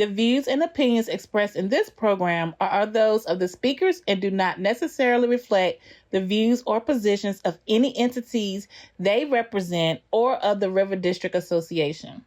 The views and opinions expressed in this program are those of the speakers and do not necessarily reflect the views or positions of any entities they represent or of the River District Association.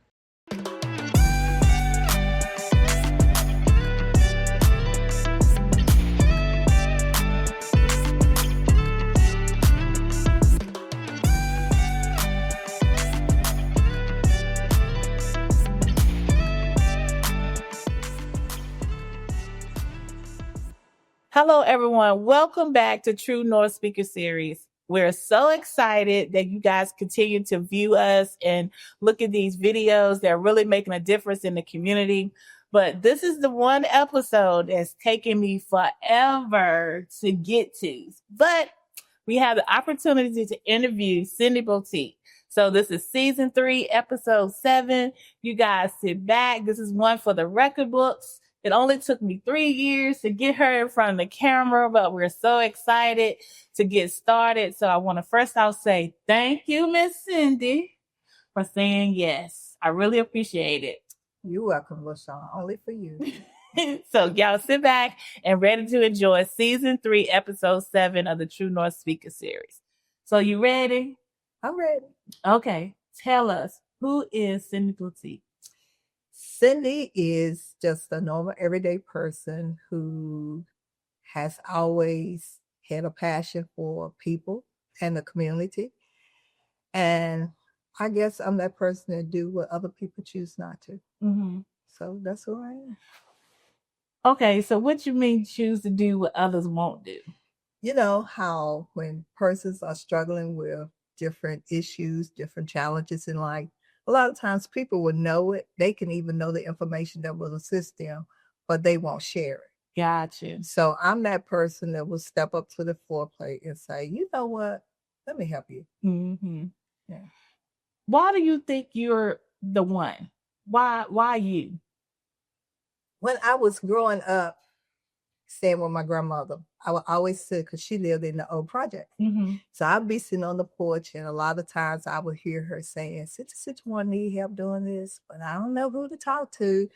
Hello, everyone. Welcome back to True North Speaker Series. We're so excited that you guys continue to view us and look at these videos. They're really making a difference in the community. But this is the one episode that's taken me forever to get to. But we have the opportunity to interview Cindi Poteat. So this is season 3, episode 7. You guys sit back. This is one for the record books. It only took me 3 years to get her in front of the camera, but we're so excited to get started. So I want to first off say thank you, Miss Cindi, for saying yes. I really appreciate it. You're welcome, LaShawn. Only for you. So y'all sit back and ready to enjoy season 3, episode 7 of the True North Speaker Series. So you ready? I'm ready. Okay. Tell us, who is Cindi Poteat? Cindi is just a normal, everyday person who has always had a passion for people and the community. And I guess I'm that person that do what other people choose not to. Mm-hmm. So that's who I am. Okay, so what you mean choose to do what others won't do? You know how when persons are struggling with different issues, different challenges in life, a lot of times people will know it. They can even know the information that will assist them, but they won't share it. Gotcha. So I'm that person that will step up to the foreplay and say, you know what? Let me help you. Mm-hmm. Yeah. Why do you think you're the one? Why you? When I was growing up, staying with my grandmother, I would always sit because she lived in the old project. Mm-hmm. So I'd be sitting on the porch, and a lot of times I would hear her saying, "One need help doing this, but I don't know who to talk to,"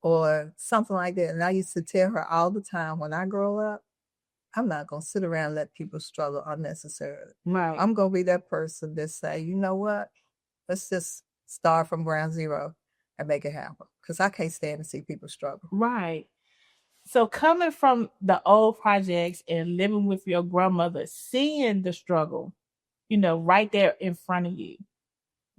or something like that. And I used to tell her all the time, when I grow up, I'm not going to sit around and let people struggle unnecessarily. Right. I'm going to be that person that say, you know what? Let's just start from ground zero and make it happen. Because I can't stand to see people struggle. Right. So coming from the old projects and living with your grandmother, seeing the struggle, right there in front of you,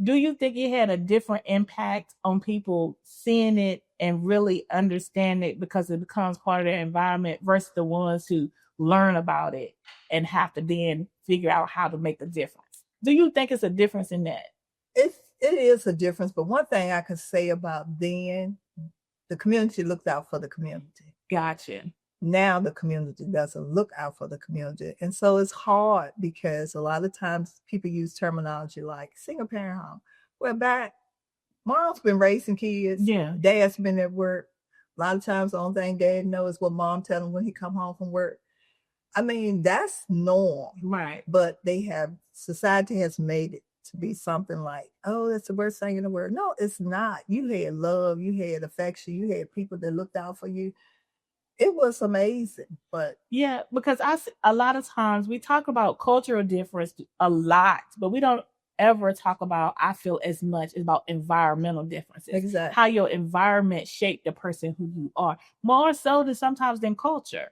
do you think it had a different impact on people seeing it and really understand it because it becomes part of their environment versus the ones who learn about it and have to then figure out how to make a difference? Do you think it's a difference in that? It is a difference, but one thing I can say about then, the community looked out for the community. Gotcha. Now the community doesn't look out for the community. And so it's hard because a lot of times people use terminology like single parent home. Well, back, mom's been raising kids. Yeah. Dad's been at work. A lot of times the only thing dad knows is what mom tells him when he come home from work. I mean, that's norm. Right. But society has made it to be something like, oh, that's the worst thing in the world. No, it's not. You had love, you had affection, you had people that looked out for you. It was amazing. But yeah, because a lot of times we talk about cultural difference a lot, but we don't ever talk about, I feel, as much about environmental differences. Exactly. How your environment shaped the person who you are, more so than culture.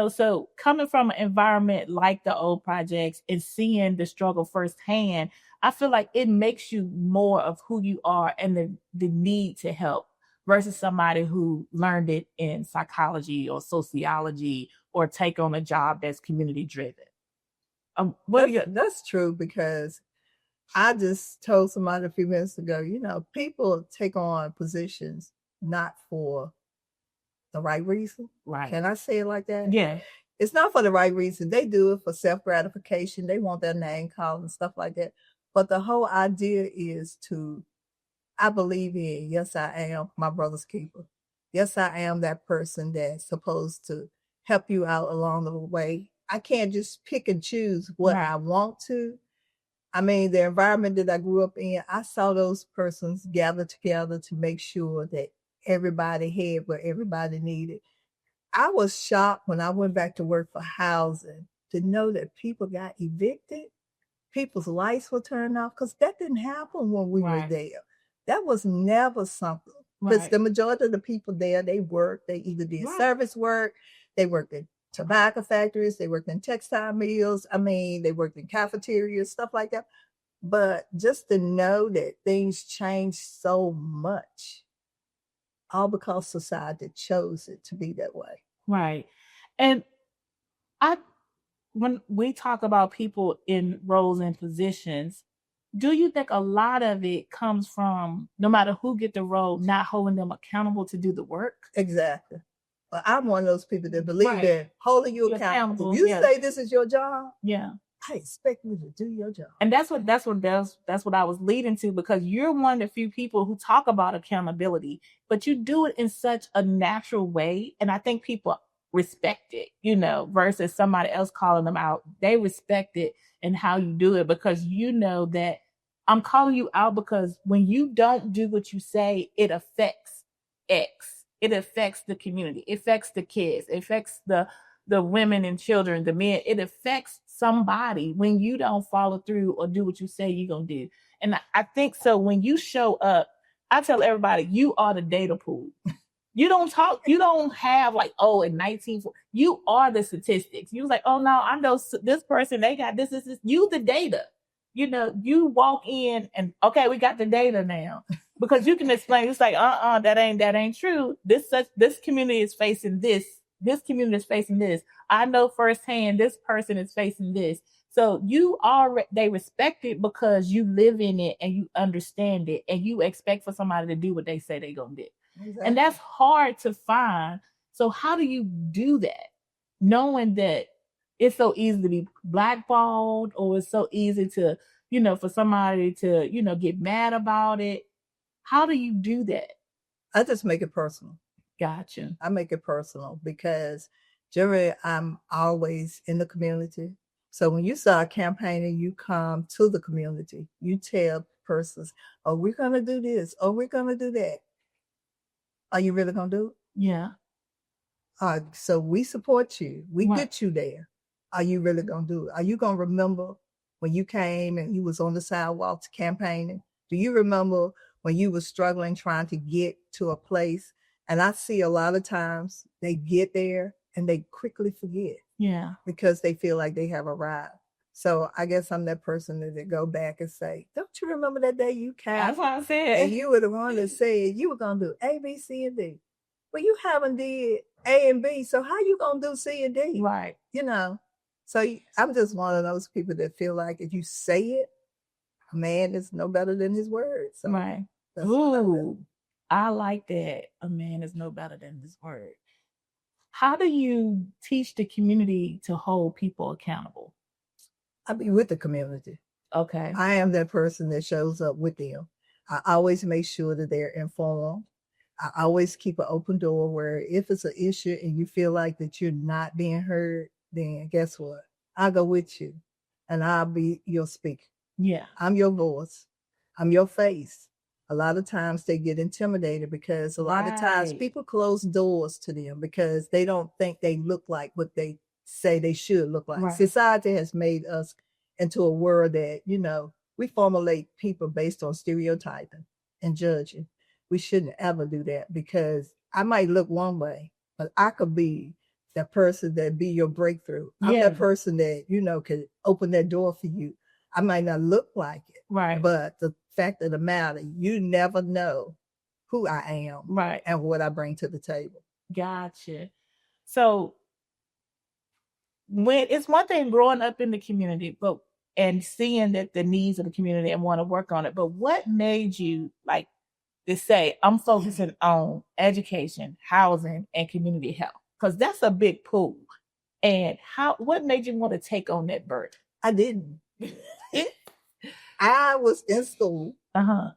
So coming from an environment like the old projects and seeing the struggle firsthand, I feel like it makes you more of who you are and the need to help versus somebody who learned it in psychology or sociology or take on a job that's community driven. That's true, because I just told somebody a few minutes ago, people take on positions not for the right reason. Right. Can I say it like that? Yeah. It's not for the right reason. They do it for self-gratification. They want their name called and stuff like that. But the whole idea is I believe in, yes, I am my brother's keeper. Yes, I am that person that's supposed to help you out along the way. I can't just pick and choose what I want to. I mean, the environment that I grew up in, I saw those persons gather together to make sure that everybody had what everybody needed. I was shocked when I went back to work for housing to know that people got evicted, people's lights were turned off, because that didn't happen when we were there. That was never something. Because the majority of the people there, they worked, they either did service work, they worked in tobacco factories, they worked in textile mills, they worked in cafeterias, stuff like that. But just to know that things changed so much, all because society chose it to be that way. Right. And when we talk about people in roles and positions, do you think a lot of it comes from, no matter who get the role, not holding them accountable to do the work? Exactly. Well, I'm one of those people that believe that holding you accountable. If you say this is your job, I expect you to do your job. And that's what I was leading to, because you're one of the few people who talk about accountability, but you do it in such a natural way. And I think people respect it, versus somebody else calling them out. They respect it and how you do it, because you know that I'm calling you out because when you don't do what you say, it affects X. It affects the community. It affects the kids. It affects the women and children, the men. It affects somebody when you don't follow through or do what you say you're going to do. And I think so when you show up, I tell everybody, you are the data pool. You don't have like, in 19, you are the statistics. You was like, oh no, I know this person, they got this. You the data. You walk in and, okay, we got the data now. Because you can explain, it's like, that ain't true. This community is facing this. This community is facing this. I know firsthand this person is facing this. So they respect it because you live in it and you understand it and you expect for somebody to do what they say they're going to do. Exactly. And that's hard to find. So how do you do that? Knowing that it's so easy to be blackballed, or it's so easy to, for somebody to, get mad about it. How do you do that? I just make it personal. Gotcha. I make it personal because generally I'm always in the community. So when you start campaigning, you come to the community. You tell persons, oh, we're going to do this. Oh, we're going to do that. Are you really going to do it? Yeah. So we support you. We get you there. Are you really going to do it? Are you going to remember when you came and you was on the sidewalks campaigning? Do you remember when you was struggling trying to get to a place? And I see a lot of times they get there and they quickly forget. Yeah. Because they feel like they have arrived. So I guess I'm that person that go back and say, don't you remember that day you came? That's what I said. And you were the one that said you were going to do A, B, C, and D. Well, you haven't did A and B, so how you going to do C and D? Right. So I'm just one of those people that feel like if you say it, a man is no better than his word. So right. Ooh, I like that. A man is no better than his word. How do you teach the community to hold people accountable? I be with the community. Okay. I am that person that shows up with them. I always make sure that they're informed. I always keep an open door where if it's an issue and you feel like that you're not being heard, then guess what? I'll go with you and I'll be your speaker. Yeah. I'm your voice. I'm your face. A lot of times they get intimidated because a lot of times people close doors to them because they don't think they look like what they say they should look like. Right. Society has made us into a world that, we formulate people based on stereotyping and judging. We shouldn't ever do that because I might look one way, but I could be that person that be your breakthrough. I'm that person that, could open that door for you. I might not look like it. Right. But the fact of the matter, you never know who I am. Right. And what I bring to the table. Gotcha. So when it's one thing growing up in the community, and seeing that the needs of the community and want to work on it, but what made you to say, I'm focusing on education, housing, and community health? Because that's a big pool. And what made you want to take on that burden? I didn't. I was in school. Uh-huh.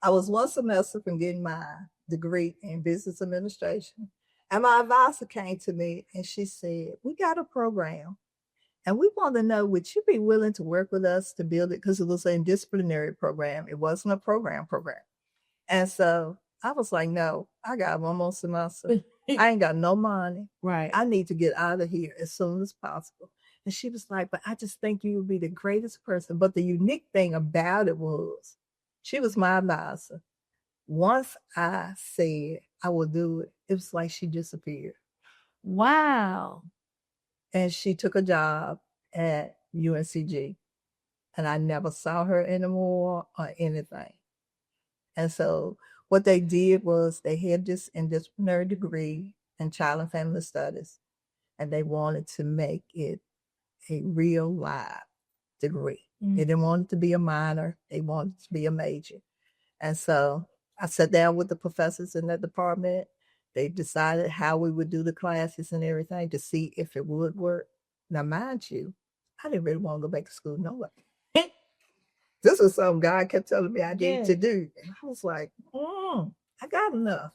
I was one semester from getting my degree in business administration. And my advisor came to me and she said, we got a program and we want to know, would you be willing to work with us to build it? Because it was an interdisciplinary program. It wasn't a program. And so I was like, no, I got one more semester. I ain't got no money. Right. I need to get out of here as soon as possible. And she was like, but I just think you would be the greatest person. But the unique thing about it was she was my advisor. Once I said I will do it, it was like she disappeared. Wow. And she took a job at UNCG. And I never saw her anymore or anything. And so what they did was they had this interdisciplinary degree in child and family studies, and they wanted to make it a real live degree. Mm. They didn't want it to be a minor. They wanted it to be a major. And so I sat down with the professors in that department. They decided how we would do the classes and everything to see if it would work. Now, mind you, I didn't really want to go back to school no way. This was something God kept telling me I needed to do. And I was like, I got enough.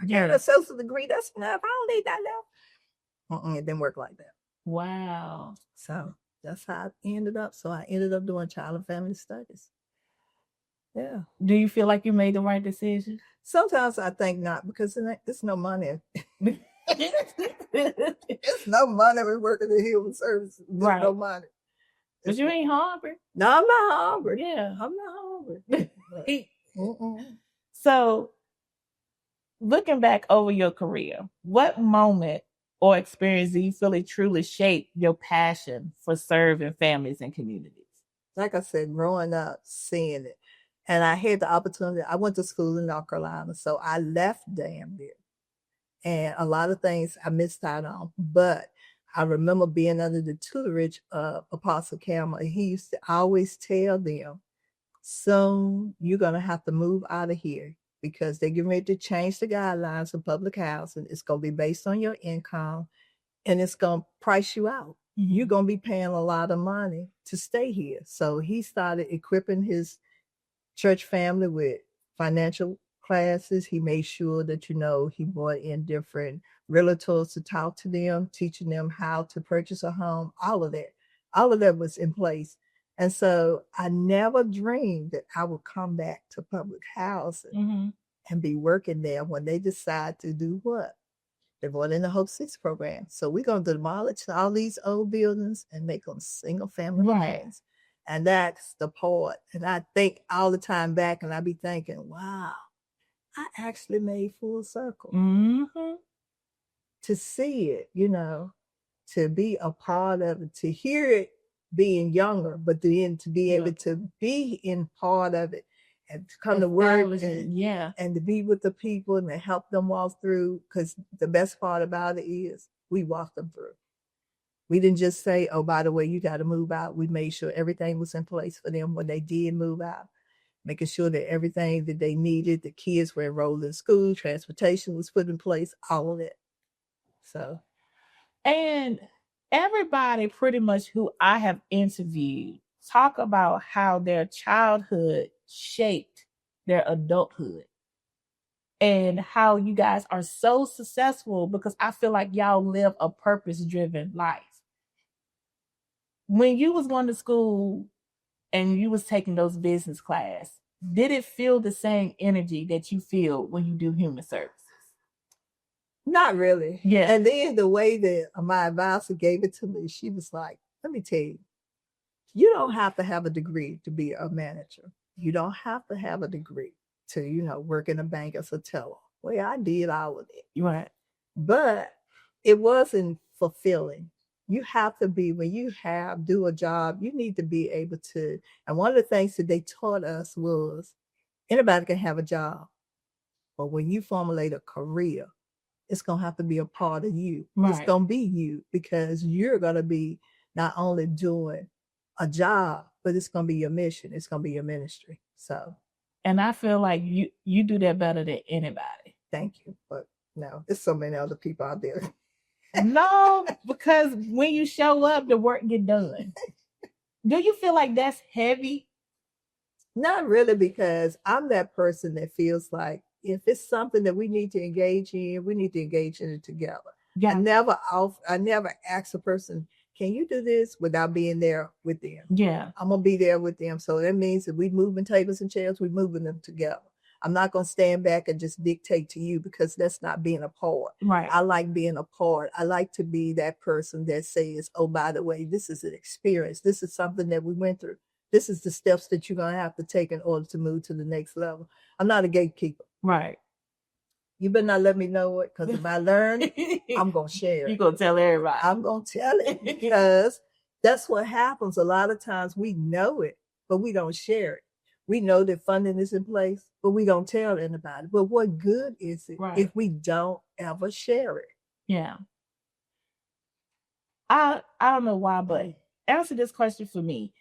I got an associate degree. That's enough. I don't need that now. It didn't work like that. Wow. So that's how I ended up. So I ended up doing child and family studies. Yeah. Do you feel like you made the right decision? Sometimes I think not, because there's no money. There's no money when working in human services. There's right. no money. But you ain't hungry. No, I'm not hungry. Yeah. I'm not hungry. So, looking back over your career, what moment or experience do you feel it truly shaped your passion for serving families and communities? Like I said, growing up, seeing it. And I had the opportunity. I went to school in North Carolina, so I left Danville. And a lot of things I missed out on. But I remember being under the tutorage of Apostle Campbell. He used to always tell them, soon you're going to have to move out of here because they're getting ready to change the guidelines of public housing. It's going to be based on your income, and it's going to price you out. Mm-hmm. You're going to be paying a lot of money to stay here. So he started equipping his church family with financial classes. He made sure that, he brought in different realtors to talk to them, teaching them how to purchase a home, all of that was in place. And so I never dreamed that I would come back to public housing and be working there when they decide to do what? They brought in the Hope 6 program. So we're going to demolish all these old buildings and make them single family homes. And that's the part. And I think all the time back, and I be thinking, wow, I actually made full circle. Mm-hmm. To see it, to be a part of it, to hear it being younger, but then to be able to be in part of it and to come to work and to be with the people and to help them walk through. Because the best part about it is we walked them through. We didn't just say, oh, by the way, you got to move out. We made sure everything was in place for them when they did move out, making sure that everything that they needed, the kids were enrolled in school, transportation was put in place, all of it. So. And everybody pretty much who I have interviewed talk about how their childhood shaped their adulthood and how you guys are so successful because I feel like y'all live a purpose-driven life. When you was going to school and you was taking those business class, did it feel the same energy that you feel when you do human services? Not really. Yeah. And then the way that my advisor gave it to me, she was like, let me tell you, you don't have to have a degree to be a manager. You don't have to have a degree to, work in a bank as a teller. Well, I did all of it. Right. But it wasn't fulfilling. You have to be, when you do a job, you need to be able to, and one of the things that they taught us was anybody can have a job, but when you formulate a career, it's going to have to be a part of you. Right. It's going to be you because you're going to be not only doing a job, but it's going to be your mission. It's going to be your ministry. So. And I feel like you do that better than anybody. Thank you. But no, there's so many other people out there. No, because when you show up, the work get done. Do you feel like that's heavy? Not really, because I'm that person that feels like if it's something that we need to engage in, we need to engage in it together. Yeah. I never ask a person, can you do this without being there with them? Yeah. I'm going to be there with them. So that means that we moving tables and chairs, we're moving them together. I'm not going to stand back and just dictate to you, because that's not being a part. Right. I like being a part. I like to be that person that says, oh, by the way, this is an experience. This is something that we went through. This is the steps that you're going to have to take in order to move to the next level. I'm not a gatekeeper. Right. You better not let me know it, because if I learn, I'm going to share it. You're going to tell everybody. I'm going to tell it, because that's what happens. A lot of times we know it, but we don't share it. We know that funding is in place, but we don't tell anybody. But what good is it if we don't ever share it? Yeah. I don't know why, but answer this question for me.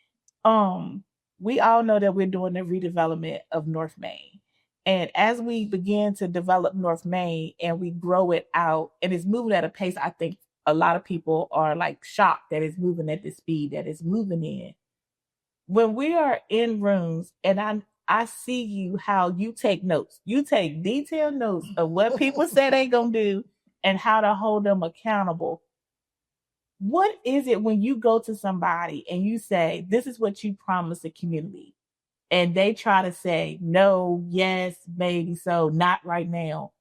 We all know that we're doing the redevelopment of North Main. And as we begin to develop North Main and we grow it out, and it's moving at a pace, I think a lot of people are like shocked that it's moving at the speed that it's moving in. When we are in rooms and I see you, how you take notes. You take detailed notes of what people say they gonna do and how to hold them accountable. What is it when you go to somebody and you say, this is what you promised the community, and they try to say, no, yes, maybe so, not right now?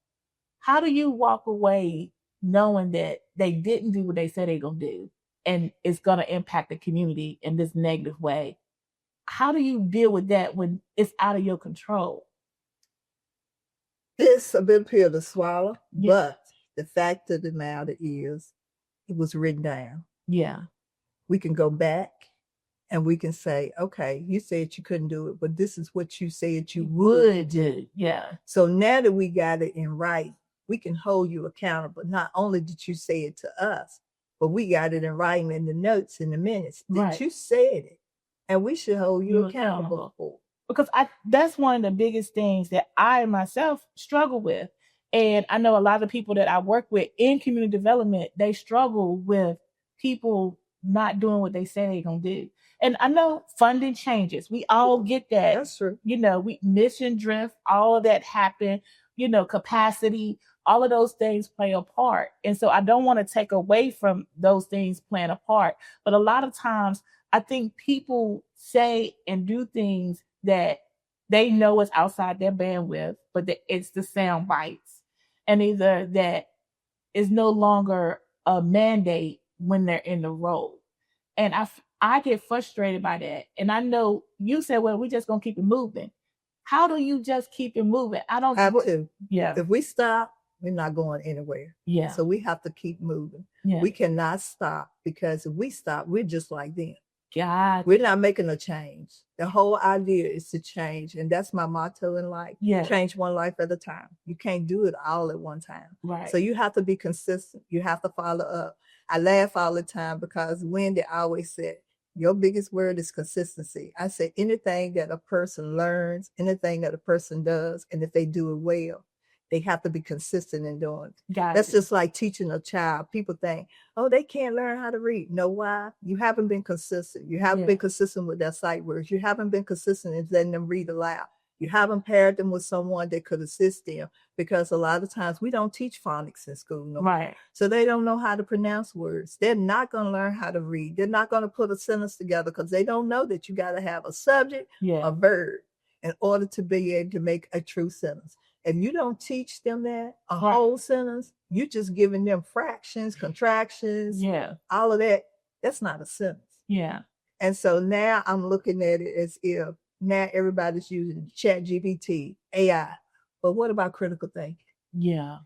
How do you walk away knowing that they didn't do what they said they're going to do, and it's going to impact the community in this negative way? How do you deal with that when it's out of your control? It's a bit pill to swallow, but the fact of the matter is, it was written down. Yeah. We can go back and we can say, okay, you said you couldn't do it, but this is what you said you would do. Yeah. So now that we got it in writing, we can hold you accountable. Not only did you say it to us, but we got it in writing in the notes, in the minutes that you said it. And we should hold you accountable for it. Because that's one of the biggest things that I myself struggle with. And I know a lot of people that I work with in community development, they struggle with people not doing what they say they're going to do. And I know funding changes. We all get that. That's true. We mission drift, all of that happen, capacity, all of those things play a part. And so I don't want to take away from those things playing a part. But a lot of times I think people say and do things that they know is outside their bandwidth, but that it's the sound bites. And either that is no longer a mandate when they're in the role. And I get frustrated by that. And I know you said, well, we're just going to keep it moving. How do you just keep it moving? I don't have to. Yeah. If we stop, we're not going anywhere. Yeah. So we have to keep moving. Yeah. We cannot stop, because if we stop, we're just like them. God. We're not making a change. The whole idea is to change. And that's my motto in life. Yeah. Change one life at a time. You can't do it all at one time. Right. So you have to be consistent. You have to follow up. I laugh all the time because Wendy always said, your biggest word is consistency. I say anything that a person learns, anything that a person does, and if they do it well, they have to be consistent in doing it. That's just like teaching a child. People think, oh, they can't learn how to read. Know why? You haven't been consistent. You haven't been consistent with their sight words. You haven't been consistent in letting them read aloud. You haven't paired them with someone that could assist them, because a lot of times we don't teach phonics in school. No right. So they don't know how to pronounce words. They're not going to learn how to read. They're not going to put a sentence together, because they don't know that you got to have a subject, a verb, in order to be able to make a true sentence. If you don't teach them that, whole sentence, you're just giving them fractions, contractions, all of that. That's not a sentence. Yeah. And so now I'm looking at it as if now everybody's using ChatGPT, AI. But what about critical thinking? Yeah.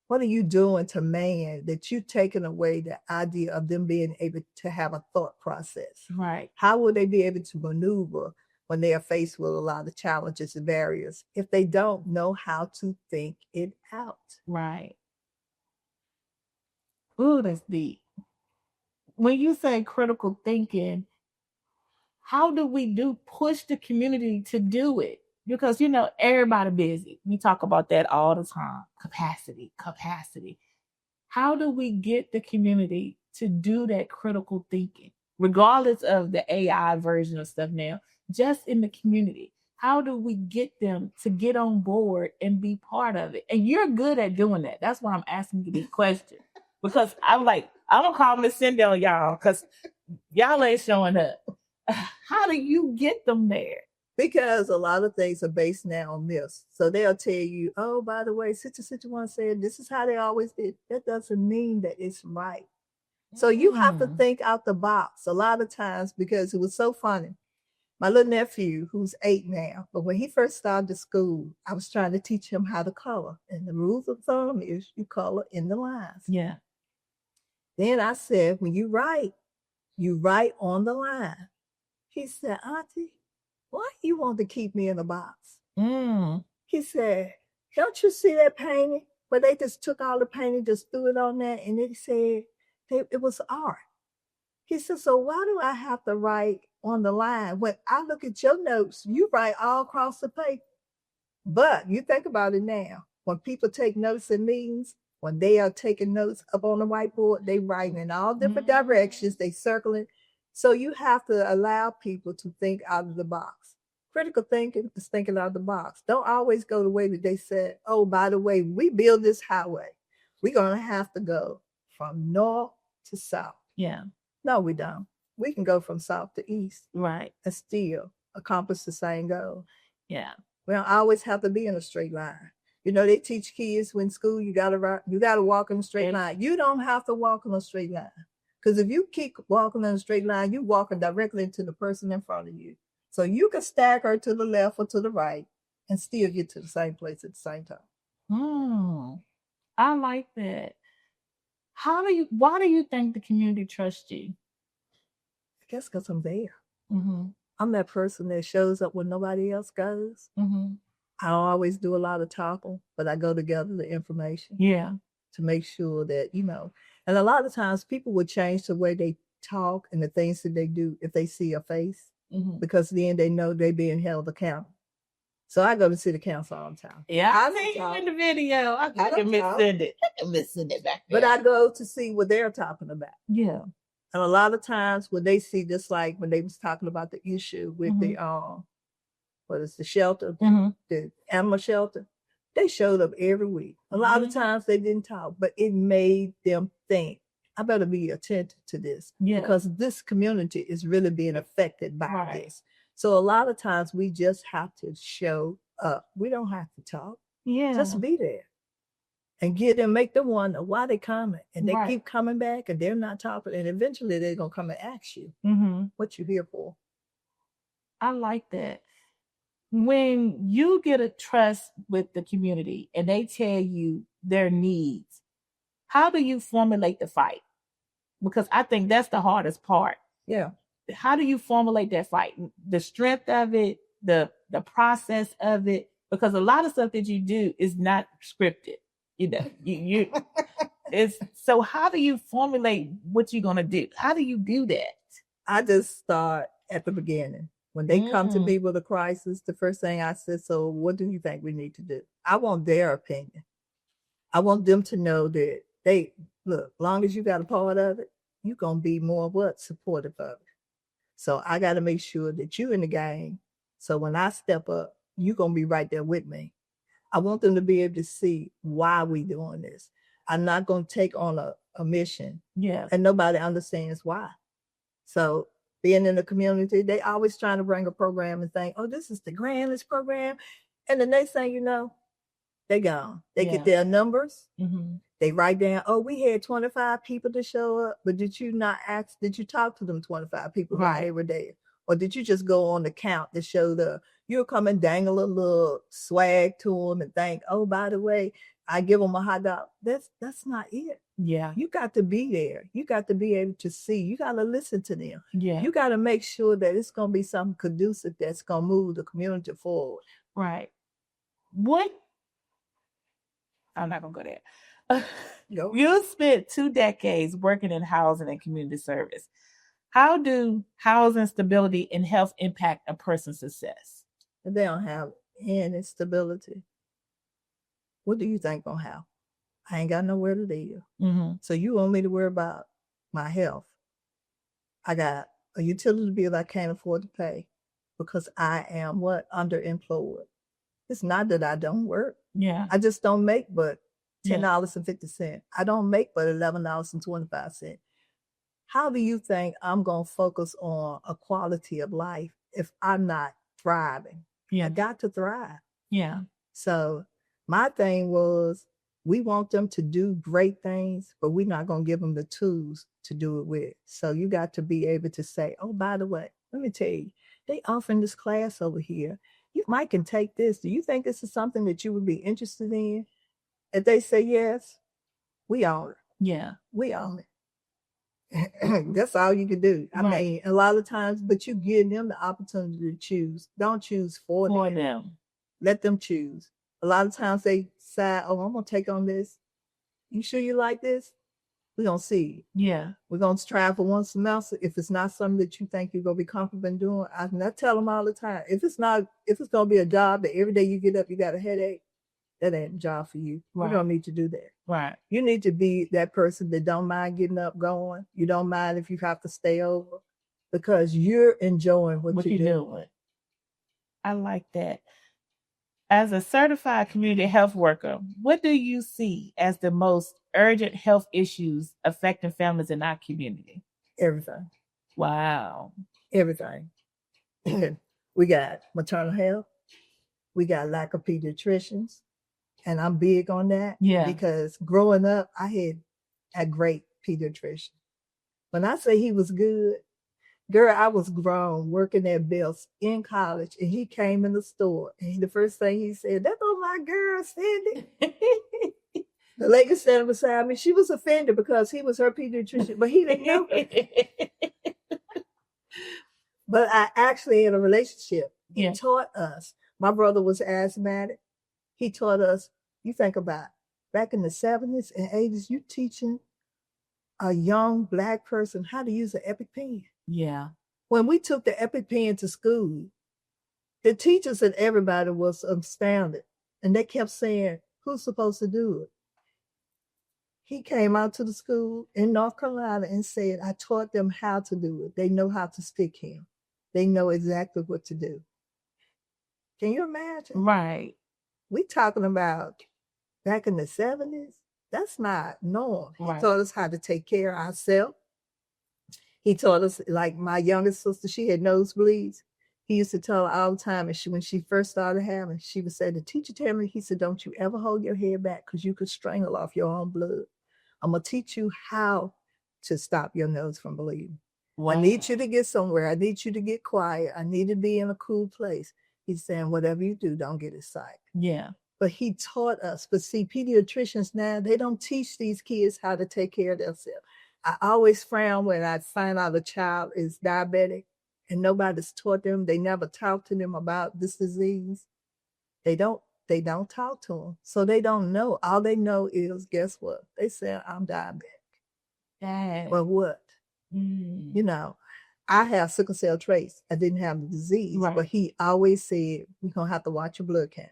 What are you doing to man that you've taken away the idea of them being able to have a thought process? Right. How will they be able to maneuver when they are faced with a lot of challenges and barriers if they don't know how to think it out? Right. Ooh, that's deep. When you say critical thinking, how do we push the community to do it? Because, everybody busy. We talk about that all the time. Capacity. How do we get the community to do that critical thinking, regardless of the AI version of stuff now, just in the community? How do we get them to get on board and be part of it? And you're good at doing that. That's why I'm asking you these questions. Because I'm going to call Miss Cindi on y'all, because y'all ain't showing up. How do you get them there? Because a lot of things are based now on myths. So they'll tell you, oh, by the way, such and such one said this is how they always did. That doesn't mean that it's right. So you have to think out the box a lot of times, because it was so funny. My little nephew, who's 8 now, but when he first started school, I was trying to teach him how to color. And the rules of thumb is you color in the lines. Yeah. Then I said, when you write on the line. He said, Auntie, why you want to keep me in a box? He said, don't you see that painting? But they just took all the painting, just threw it on there, and it said it was art. He said, so why do I have to write on the line? When I look at your notes, you write all across the paper. But you think about it now. When people take notes in meetings, when they are taking notes up on the whiteboard, they write in all different directions, they circling. So you have to allow people to think out of the box. Critical thinking is thinking out of the box. Don't always go the way that they said, oh, by the way, we build this highway. We're going to have to go from north to south. Yeah. No, we don't. We can go from south to east. Right. And still accomplish the same goal. Yeah. We don't always have to be in a straight line. You know, they teach kids when school, you gotta walk in a straight line. You don't have to walk in a straight line. Because if you keep walking in a straight line, you're walking directly into the person in front of you. So you can stagger to the left or to the right and still get to the same place at the same time. I like that. Why do you think the community trusts you? I guess because I'm there. I'm that person that shows up when nobody else goes. I don't always do a lot of talking, but I go to gather the information. Yeah. To make sure that, and a lot of times people would change the way they talk and the things that they do if they see a face, because then they know they're being held accountable. So I go to city council all the time. Yeah, I see you in the video. I can send it back there. But I go to see what they're talking about. Yeah. And a lot of times when they see, just like when they was talking about the issue with the the shelter, the animal shelter, they showed up every week. A lot of times they didn't talk, but it made them think, I better be attentive to this, because this community is really being affected by this. So a lot of times we just have to show up. We don't have to talk. Yeah. Just be there and make them wonder why they coming. And they keep coming back and they're not talking. And eventually they're going to come and ask you what you're here for. I like that. When you get a trust with the community and they tell you their needs, how do you formulate the fight? Because I think that's the hardest part. Yeah. How do you formulate that fight? The strength of it, the process of it, because a lot of stuff that you do is not scripted. You it's so how do you formulate what you're gonna do? How do you do that? I just start at the beginning. When they come to me with a crisis, the first thing I said, so what do you think we need to do? I want their opinion. I want them to know that they, look, long as you got a part of it, you're going to be more supportive of it. So I got to make sure that you're in the game. So when I step up, you're going to be right there with me. I want them to be able to see why we doing this. I'm not going to take on a mission. Yeah. And nobody understands why. So being in the community, they always trying to bring a program and think, oh, this is the grandest program. And the next thing you know, they gone. They get their numbers. They write down, oh, we had 25 people to show up, but did you talk to them 25 people right every day? Or did you just go on the count that showed up? You'll come and dangle a little swag to them and think, oh, by the way, I give them a hot dog. That's not it. Yeah. You got to be there. You got to be able to see. You got to listen to them. Yeah. You got to make sure that it's going to be something conducive that's going to move the community forward. Right. I'm not going to go there. Nope. You spent 2 decades working in housing and community service. How do housing stability and health impact a person's success? If they don't have any stability, what do you think gonna happen? I ain't got nowhere to live. So you want me to worry about my health? I got a utility bill I can't afford to pay because I am underemployed. It's not that I don't work. Yeah. I just don't make but $10.50. I don't make but $11.25. How do you think I'm going to focus on a quality of life if I'm not thriving. Yeah. They got to thrive. Yeah. So my thing was, we want them to do great things, but we're not going to give them the tools to do it with. So you got to be able to say, oh, by the way, let me tell you, they offering this class over here. You might can take this. Do you think this is something that you would be interested in? If they say yes, we own it. Yeah. We own it. That's all you can do. I mean, a lot of times, but you give them the opportunity to choose. Don't choose for them. Let them choose. A lot of times they decide, oh, I'm going to take on this. You sure you like this? We're going to see. Yeah. We're going to try for one semester. If it's not something that you think you're going to be comfortable in doing, I tell them all the time. If it's going to be a job that every day you get up, you got a headache, that ain't a job for you. Right. You don't need to do that. Right. You need to be that person that don't mind getting up, going. You don't mind if you have to stay over because you're enjoying what you're doing. I like that. As a certified community health worker, what do you see as the most urgent health issues affecting families in our community? Everything. Wow. Everything. We got maternal health. We got lack of pediatricians. And I'm big on that. Yeah. Because growing up, I had a great pediatrician. When I say he was good, girl, I was grown working at Bill's in college, and he came in the store, and the first thing he said, "That's all my girl, Cindi." The lady standing beside me, she was offended because he was her pediatrician, but he didn't know. But I actually had a relationship. He taught us. My brother was asthmatic. He taught us, you think about it, back in the 70s and 80s, you teaching a young Black person how to use an EpiPen. Yeah. When we took the EpiPen to school, the teachers and everybody was astounded. And they kept saying, who's supposed to do it? He came out to the school in North Carolina and said, I taught them how to do it. They know how to stick him. They know exactly what to do. Can you imagine? Right. We talking about back in the 70s. That's not normal. Right. He taught us how to take care of ourselves. He taught us, like my youngest sister, she had nosebleeds. He used to tell her all the time, and when she first started having, she would say, the teacher told me, he said, don't you ever hold your head back because you could strangle off your own blood. I'm going to teach you how to stop your nose from bleeding. Wow. I need you to get somewhere. I need you to get quiet. I need to be in a cool place. He's saying, whatever you do, don't get excited. Yeah. But he taught us. But see, pediatricians now, they don't teach these kids how to take care of themselves. I always frown when I find out a child is diabetic and nobody's taught them. They never talk to them about this disease. They don't talk to them. So they don't know. All they know is, guess what? They say, I'm diabetic. Dang. Well, what? You know, I have sickle cell traits. I didn't have the disease, right. But he always said, we're going to have to watch your blood count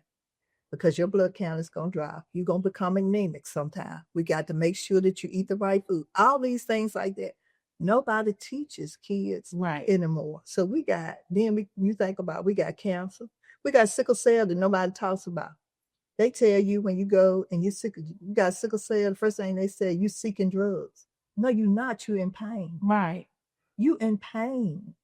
because your blood count is going to drop. You're going to become anemic sometime. We got to make sure that you eat the right food. All these things like that. Nobody teaches kids anymore. So we got, you think about, we got cancer. We got sickle cell that nobody talks about. They tell you when you go and you got sickle cell, the first thing they say, you seeking drugs. No, you're not. You're in pain. Right. You in pain.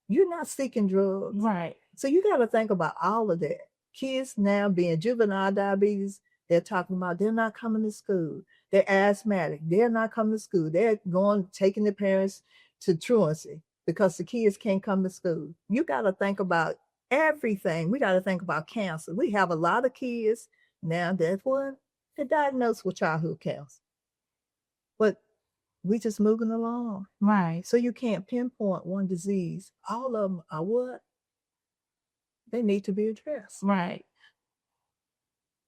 You're not seeking drugs. Right. So you got to think about all of that. Kids now being juvenile diabetes, they're talking about they're not coming to school. They're asthmatic. They're not coming to school. They're taking their parents to truancy because the kids can't come to school. You got to think about everything. We got to think about cancer. We have a lot of kids now that they're diagnosed with childhood cancer. But we just moving along. Right. So you can't pinpoint one disease. All of them are what? They need to be addressed. Right.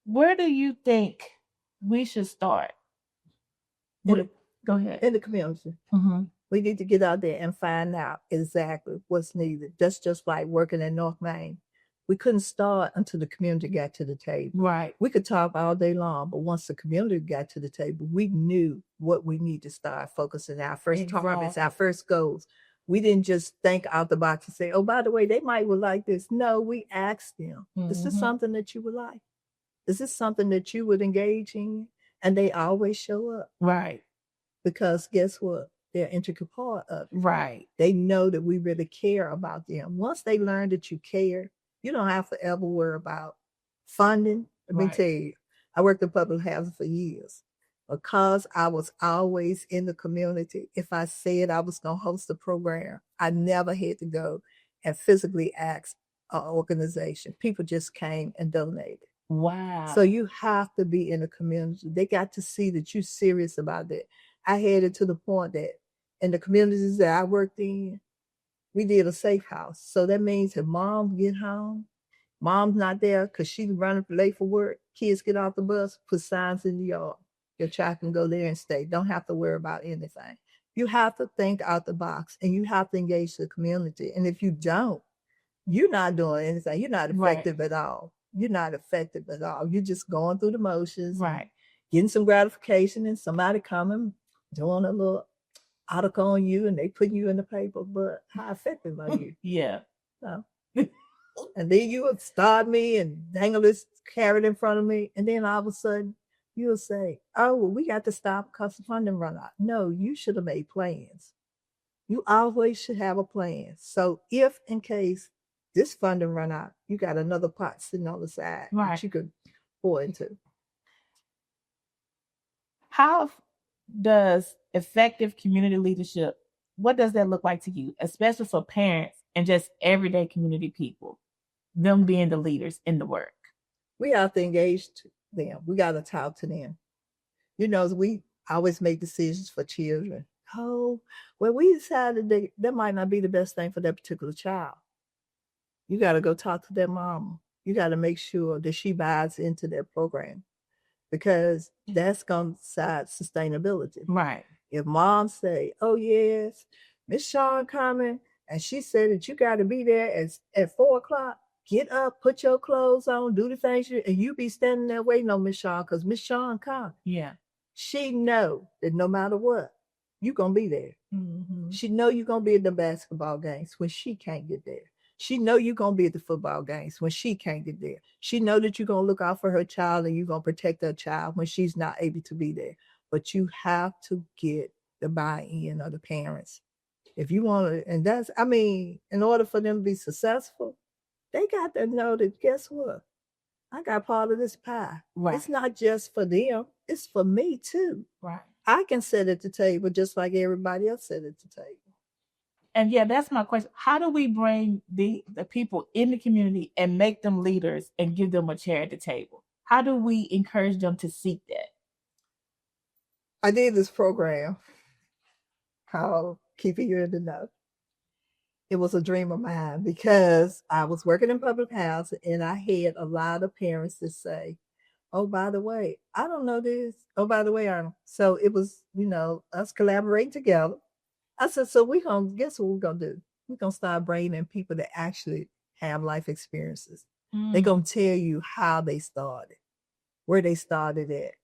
Where do you think we should start? Go ahead. In the community. Mm-hmm. We need to get out there and find out exactly what's needed. That's just like working in North Main. We couldn't start until the community got to the table. Right. We could talk all day long, but once the community got to the table, we knew what we need to start focusing our first targets, our first goals. We didn't just think out the box and say, oh, by the way, they might would like this. No, we asked them, is this something that you would like? Is this something that you would engage in? And they always show up. Right. Because guess what? they're an intricate part of it. Right. They know that we really care about them. Once they learn that you care, you don't have to ever worry about funding. Let me tell you, I worked in public housing for years. Because I was always in the community, if I said I was going to host a program, I never had to go and physically ask an organization. People just came and donated. Wow. So you have to be in the community. They got to see that you're serious about that. I had it to the point that in the communities that I worked in, we did a safe house. So that means if mom get home, mom's not there because she's running late for work, kids get off the bus, put signs in the yard. Your child can go there and stay. Don't have to worry about anything. You have to think out the box and you have to engage the community. And if you don't, you're not doing anything. You're not effective at all. You're not effective at all. You're just going through the motions, getting some gratification, and somebody coming, doing a little article on you, and they put you in the paper. But how effective are you? Yeah. So, and then you would start me and dangle this carrot in front of me, and then all of a sudden you'll say, "Oh, well, we got to stop because the funding run out." No, you should have made plans. You always should have a plan. So if in case this funding run out, you got another pot sitting on the side that you could pour into. How does effective community leadership, what does that look like to you, especially for parents and just everyday community people, them being the leaders in the work? We have to engage them. We got to talk to them. You know, we always make decisions for children. Oh, well, we decided that might not be the best thing for that particular child. You got to go talk to their mom. You got to make sure that she buys into their program because that's going to decide sustainability. Right. If mom say, "Oh yes, Miss Shawn coming," and she said that you got to be there at 4:00, get up, put your clothes on, do the things, and you be standing there waiting on Miss Shawn because Miss Shawn come. Yeah. She know that no matter what, you gonna be there. Mm-hmm. She know you gonna be at the basketball games when she can't get there. She know you gonna be at the football games when she can't get there. She know that you're gonna look out for her child and you're gonna protect her child when she's not able to be there. But you have to get the buy-in of the parents. If you want to, and that's, I mean, in order for them to be successful, they got to know that, guess what? I got part of this pie. Right. It's not just for them, it's for me too. Right. I can sit at the table just like everybody else sit at the table. And yeah, that's my question. How do we bring the people in the community and make them leaders and give them a chair at the table? How do we encourage them to seek that? I did this program called Keeping You in the Know. It was a dream of mine because I was working in public housing and I had a lot of parents that say, "Oh, by the way, I don't know this. Oh, by the way, Arnold." So it was, us collaborating together. I said, so guess what we're going to do? We're going to start bringing in people that actually have life experiences. They're going to tell you how they started, where they started at,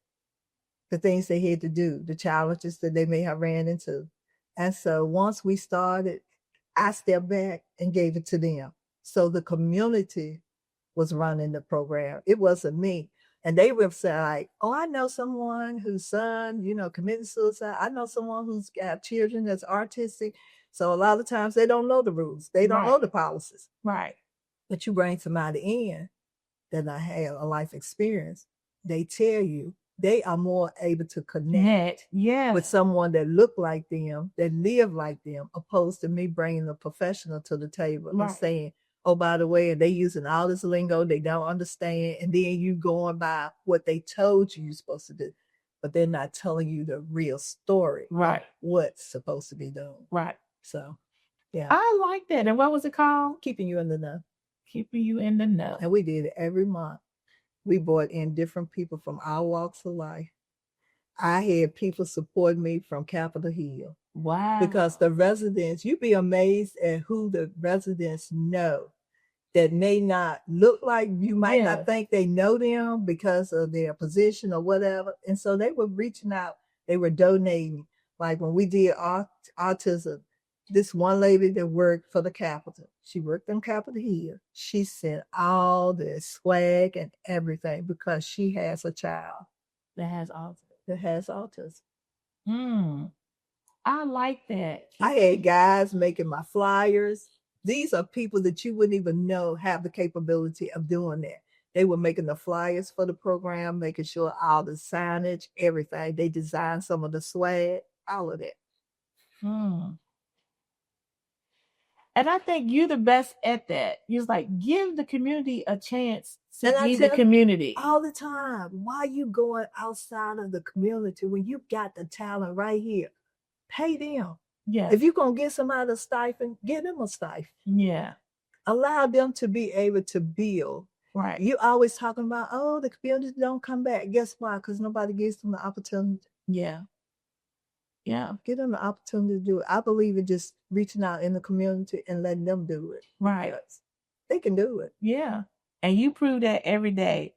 the things they had to do, the challenges that they may have ran into. And so once we started, I stepped back and gave it to them. So the community was running the program. It wasn't me. And they would say like, "Oh, I know someone whose son, committed suicide. I know someone who's got children that's artistic." So a lot of times they don't know the rules. They don't know the policies. Right. But you bring somebody in that I have a life experience, they tell you they are more able to connect with someone that look like them, that live like them, opposed to me bringing a professional to the table and saying, "Oh, by the way," and they using all this lingo they don't understand, and then you going by what they told you you're supposed to do, but they're not telling you the real story of what's supposed to be done. Right. So, yeah. I like that. And what was it called? Keeping You in the Know. Keeping You in the Know. And we did it every month. We brought in different people from our walks of life. I had people support me from Capitol Hill. Wow. Because the residents, you'd be amazed at who the residents know that may not look like, you might not think they know them because of their position or whatever. And so they were reaching out, they were donating. Like when we did autism, this one lady that worked for the Capitol, she worked on Capitol Hill. She sent all the swag and everything because she has a child that has autism. Hmm. I like that. I had guys making my flyers. These are people that you wouldn't even know have the capability of doing that. They were making the flyers for the program, making sure all the signage, everything. They designed some of the swag, all of that. And I think you're the best at that. You're like, give the community a chance to And I be the tell community. all the time, why you going outside of the community when you got the talent right here? Pay them. Yeah. If you're going to get somebody a stipend, give them a stipend. Yeah. Allow them to be able to build. Right. You always talking about, oh, the community don't come back. Guess why? Because nobody gives them the opportunity. Yeah. Yeah. Give them the opportunity to do it. I believe in just reaching out in the community and letting them do it. Right. They can do it. Yeah. And you prove that every day.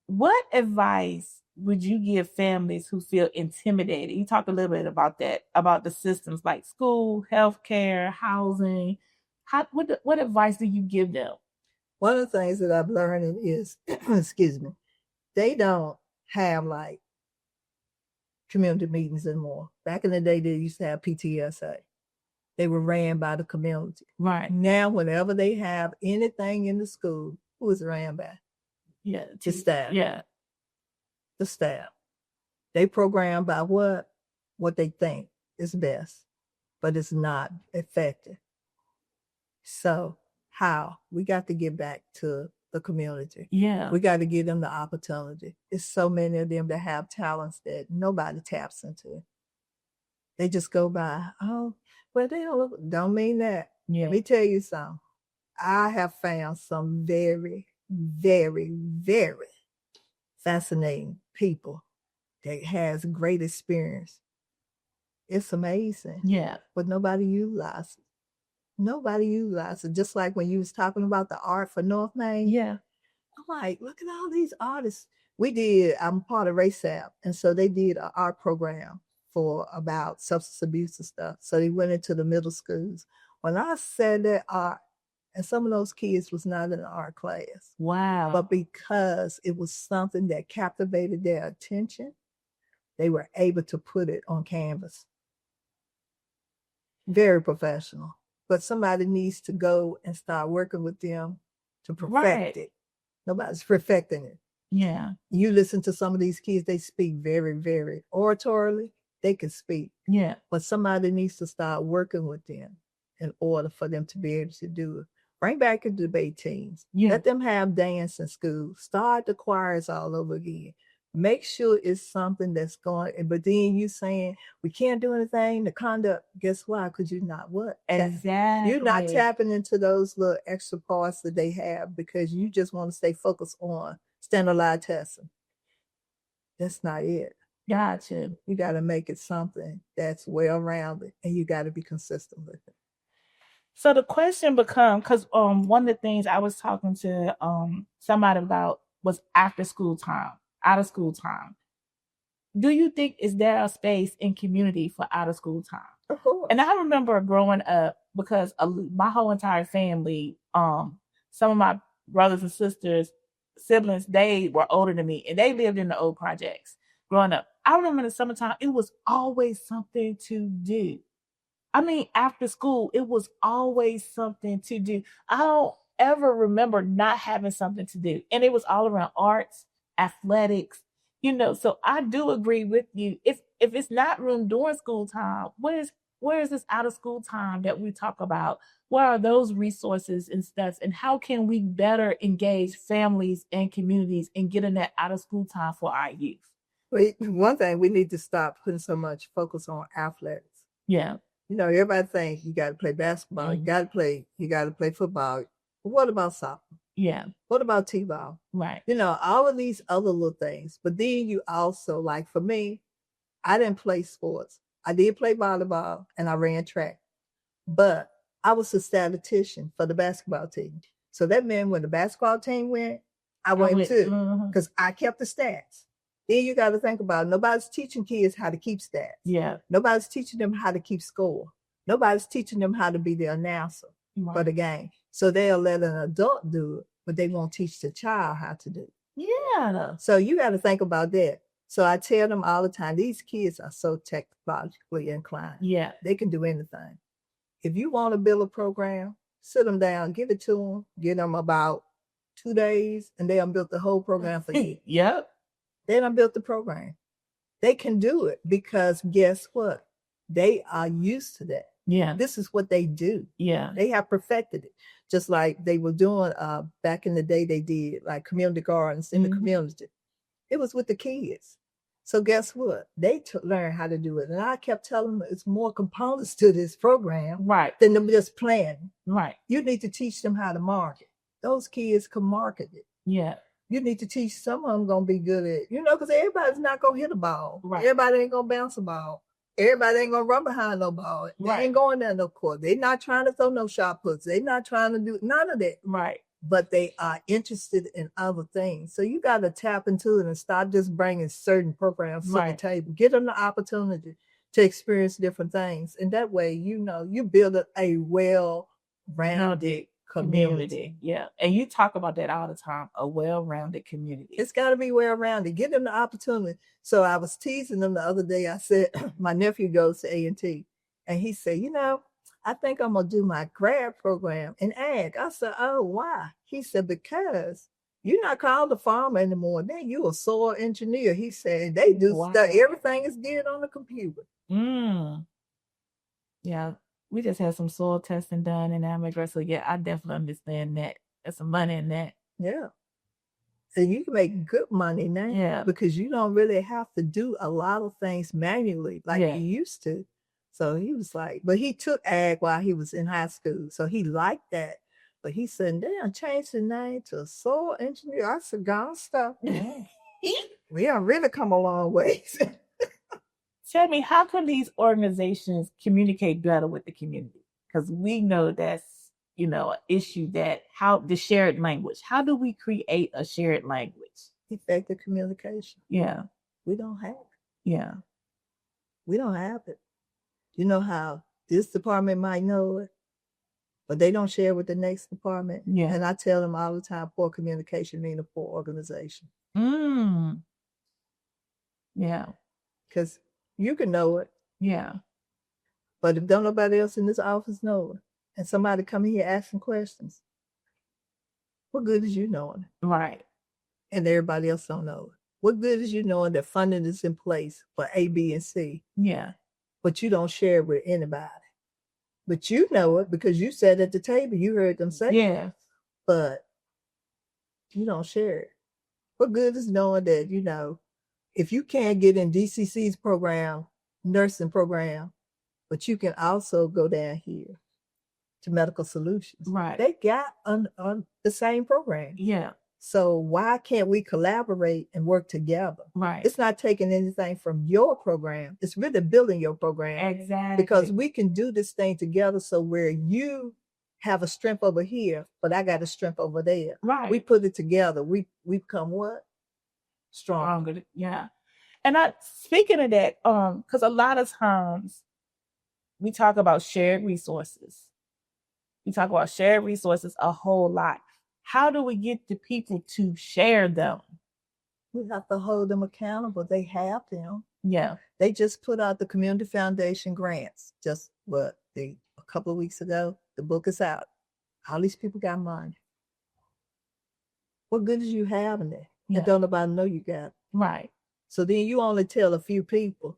What advice would you give families who feel intimidated? You talked a little bit about that, about the systems like school, healthcare, housing. What advice do you give them? One of the things that I've learned is, excuse me, they don't have like community meetings anymore. Back in the day, they used to have PTSA. They were ran by the community. Right. Now, whenever they have anything in the school, who is ran by? Yeah. The staff. Yeah. The staff. They program by what they think is best, but it's not effective. So how? We got to get back to the community. Yeah. We got to give them the opportunity. It's so many of them that have talents that nobody taps into. They just go by, oh, well, they don't mean that. Yeah. Let me tell you something. I have found some very, very, very fascinating people that has great experience. It's amazing. Yeah. But nobody utilizes it. Nobody utilizes it. Just like when you was talking about the art for North Main. Yeah. I'm like, look at all these artists. I'm part of VRHA, and so they did an art program for about substance abuse and stuff. So they went into the middle schools. When I said that art, and some of those kids was not in the art class. Wow. But because it was something that captivated their attention, they were able to put it on canvas. Very professional. But somebody needs to go and start working with them to perfect it. Nobody's perfecting it. Yeah. You listen to some of these kids, they speak very, very oratorily. They can speak. Yeah. But somebody needs to start working with them in order for them to be able to do it. Bring back the debate teams. Yeah. Let them have dance in school. Start the choirs all over again. Make sure it's something that's going, but then you saying we can't do anything, the conduct, guess why? Because you're not what? Exactly. You're not tapping into those little extra parts that they have because you just want to stay focused on standardized testing. That's not it. Gotcha. You got to make it something that's well-rounded, and you got to be consistent with it. So the question becomes, because one of the things I was talking to somebody about was after school time, out of school time. Do you think is there a space in community for out of school time? Of course. And I remember growing up because my whole entire family, some of my brothers and sisters, siblings, they were older than me and they lived in the old projects growing up. I remember in the summertime, it was always something to do. I mean, after school, it was always something to do. I don't ever remember not having something to do. And it was all around arts, athletics, so I do agree with you. If it's not room during school time, where is this out of school time that we talk about? Where are those resources and stuff? And how can we better engage families and communities in getting that out of school time for our youth? One thing, we need to stop putting so much focus on athletics. Yeah. Everybody thinks you got to play basketball, you got to play football. But what about soccer? Yeah. What about T-ball? Right. All of these other little things. But then you also, like for me, I didn't play sports. I did play volleyball and I ran track. But I was a statistician for the basketball team. So that meant when the basketball team went, I went too. Because I kept the stats. Then you got to think about it. Nobody's teaching kids how to keep stats. Yeah. Nobody's teaching them how to keep score. Nobody's teaching them how to be the announcer for the game. So they'll let an adult do it, but they won't teach the child how to do it. Yeah. So you got to think about that. So I tell them all the time, these kids are so technologically inclined. Yeah. They can do anything. If you want to build a program, sit them down, give it to them, give them about 2 days, and they done built the whole program for you. Yep. They done built the program. They can do it because guess what? They are used to that. Yeah. This is what they do. Yeah. They have perfected it. Just like they were doing back in the day, they did like community gardens in the community. It was with the kids. So guess what? They learned how to do it. And I kept telling them it's more components to this program than them just planning. Right. You need to teach them how to market. Those kids can market it. Yeah. You need to teach some of them going to be good at it. Because everybody's not going to hit a ball. Right. Everybody ain't going to bounce a ball. Everybody ain't going to run behind no ball. They ain't going down no court. They're not trying to throw no shot puts. They're not trying to do none of that. Right. But they are interested in other things. So you got to tap into it and stop just bringing certain programs to the table. Give them the opportunity to experience different things. And that way, you build a well-rounded community. Yeah. And you talk about that all the time, a well-rounded community. It's got to be well-rounded. Give them the opportunity. So I was teasing them the other day. I said, my nephew goes to A&T. And he said, I think I'm going to do my grad program in ag. I said, oh, why? He said, because you're not called a farmer anymore. Then you're a soil engineer. He said, they do stuff. Everything is geared on the computer. Yeah. We just had some soil testing done in Amagra. So, yeah, I definitely understand that. There's some money in that. Yeah. And you can make good money now because you don't really have to do a lot of things manually like you used to. So he was like, but he took ag while he was in high school. So he liked that. But he said, they done changed the name to soil engineer. I said, gone stuff. We done really come a long ways. Tell me, how can these organizations communicate better with the community? Because we know that's, an issue how the shared language. How do we create a shared language? Effective communication. Yeah. We don't have it. Yeah. We don't have it. You know how this department might know it, but they don't share with the next department. Yeah. And I tell them all the time, poor communication means a poor organization. Yeah. Because you can know it. Yeah. But if don't nobody else in this office know it, and somebody come here asking questions, what good is you knowing it? Right. And everybody else don't know it. What good is you knowing that funding is in place for A, B, and C? Yeah. But you don't share it with anybody. But you know it because you sat at the table. You heard them say it. But you don't share it. What good is knowing that, if you can't get in DCC's program, nursing program, but you can also go down here to Medical Solutions. Right. They got on the same program. Yeah. So why can't we collaborate and work together? Right. It's not taking anything from your program. It's really building your program. Exactly. Because we can do this thing together so where you have a strength over here, but I got a strength over there. Right. We put it together. We become what? Stronger. Yeah. And speaking of that, because a lot of times we talk about shared resources. We talk about shared resources a whole lot. How do we get the people to share them? We have to hold them accountable. They have them. Yeah. They just put out the Community Foundation grants. Just a couple of weeks ago, the book is out. All these people got money. What good is you having it? Yeah. And don't nobody know you got it. Right. So then you only tell a few people.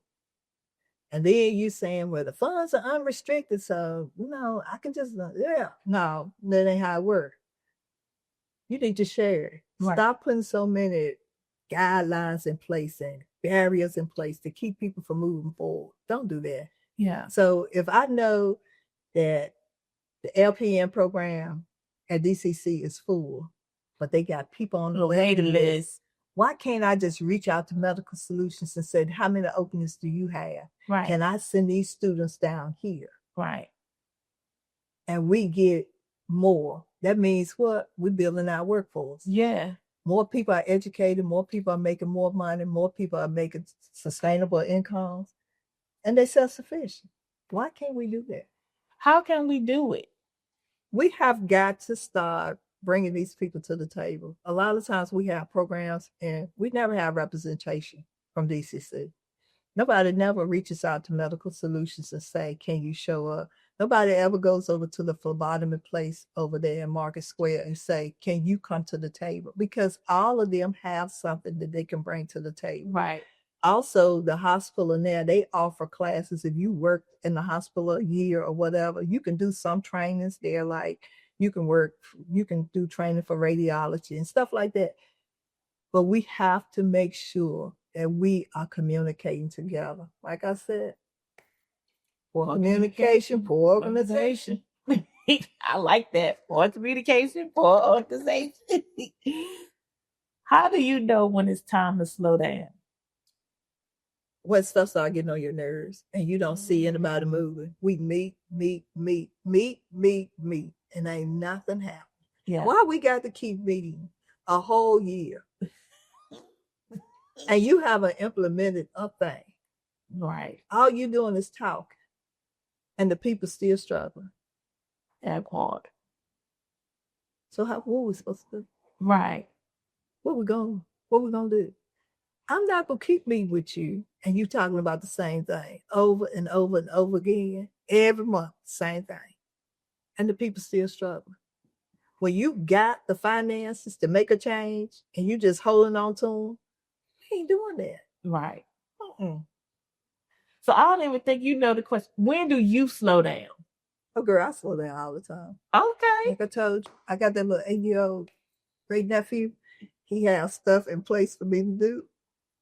And then you saying, well, the funds are unrestricted. So, I can just, No, that ain't how it works. You need to share it. Right. Stop putting so many guidelines in place and barriers in place to keep people from moving forward. Don't do that. Yeah. So if I know that the LPN program at DCC is full, but they got people on the waiting list, why can't I just reach out to Medical Solutions and say, how many openings do you have? Right. Can I send these students down here? Right. And we get more. That means what? We're building our workforce. Yeah. More people are educated. More people are making more money. More people are making sustainable incomes. And they're self-sufficient. Why can't we do that? How can we do it? We have got to start bringing these people to the table. A lot of times we have programs and we never have representation from DCC. Nobody never reaches out to Medical Solutions and say, can you show up? Nobody ever goes over to the phlebotomy place over there in Market Square and say, can you come to the table? Because all of them have something that they can bring to the table. Right. Also, the hospital in there, they offer classes. If you work in the hospital a year or whatever, you can do some trainings there. Like you can do training for radiology and stuff like that. But we have to make sure that we are communicating together. Like I said, for communication, for organization. I like that. For communication, for organization. How do you know when it's time to slow down? When stuff starts getting on your nerves and you don't see anybody moving. We meet, and ain't nothing happening. Yeah. Why we got to keep meeting a whole year? And you haven't implemented a thing. Right. All you doing is talking. And the people still struggling. That part. So what we supposed to do? Right. What we gonna do? I'm not gonna keep meeting with you and you talking about the same thing over and over and over again. Every month, same thing. And the people still struggling. When you got the finances to make a change and you just holding on to them, we ain't doing that. Right. So I don't even think you know the question. When do you slow down? Oh, girl, I slow down all the time. Okay. Like I told you, I got that little 8-year-old great nephew. He has stuff in place for me to do.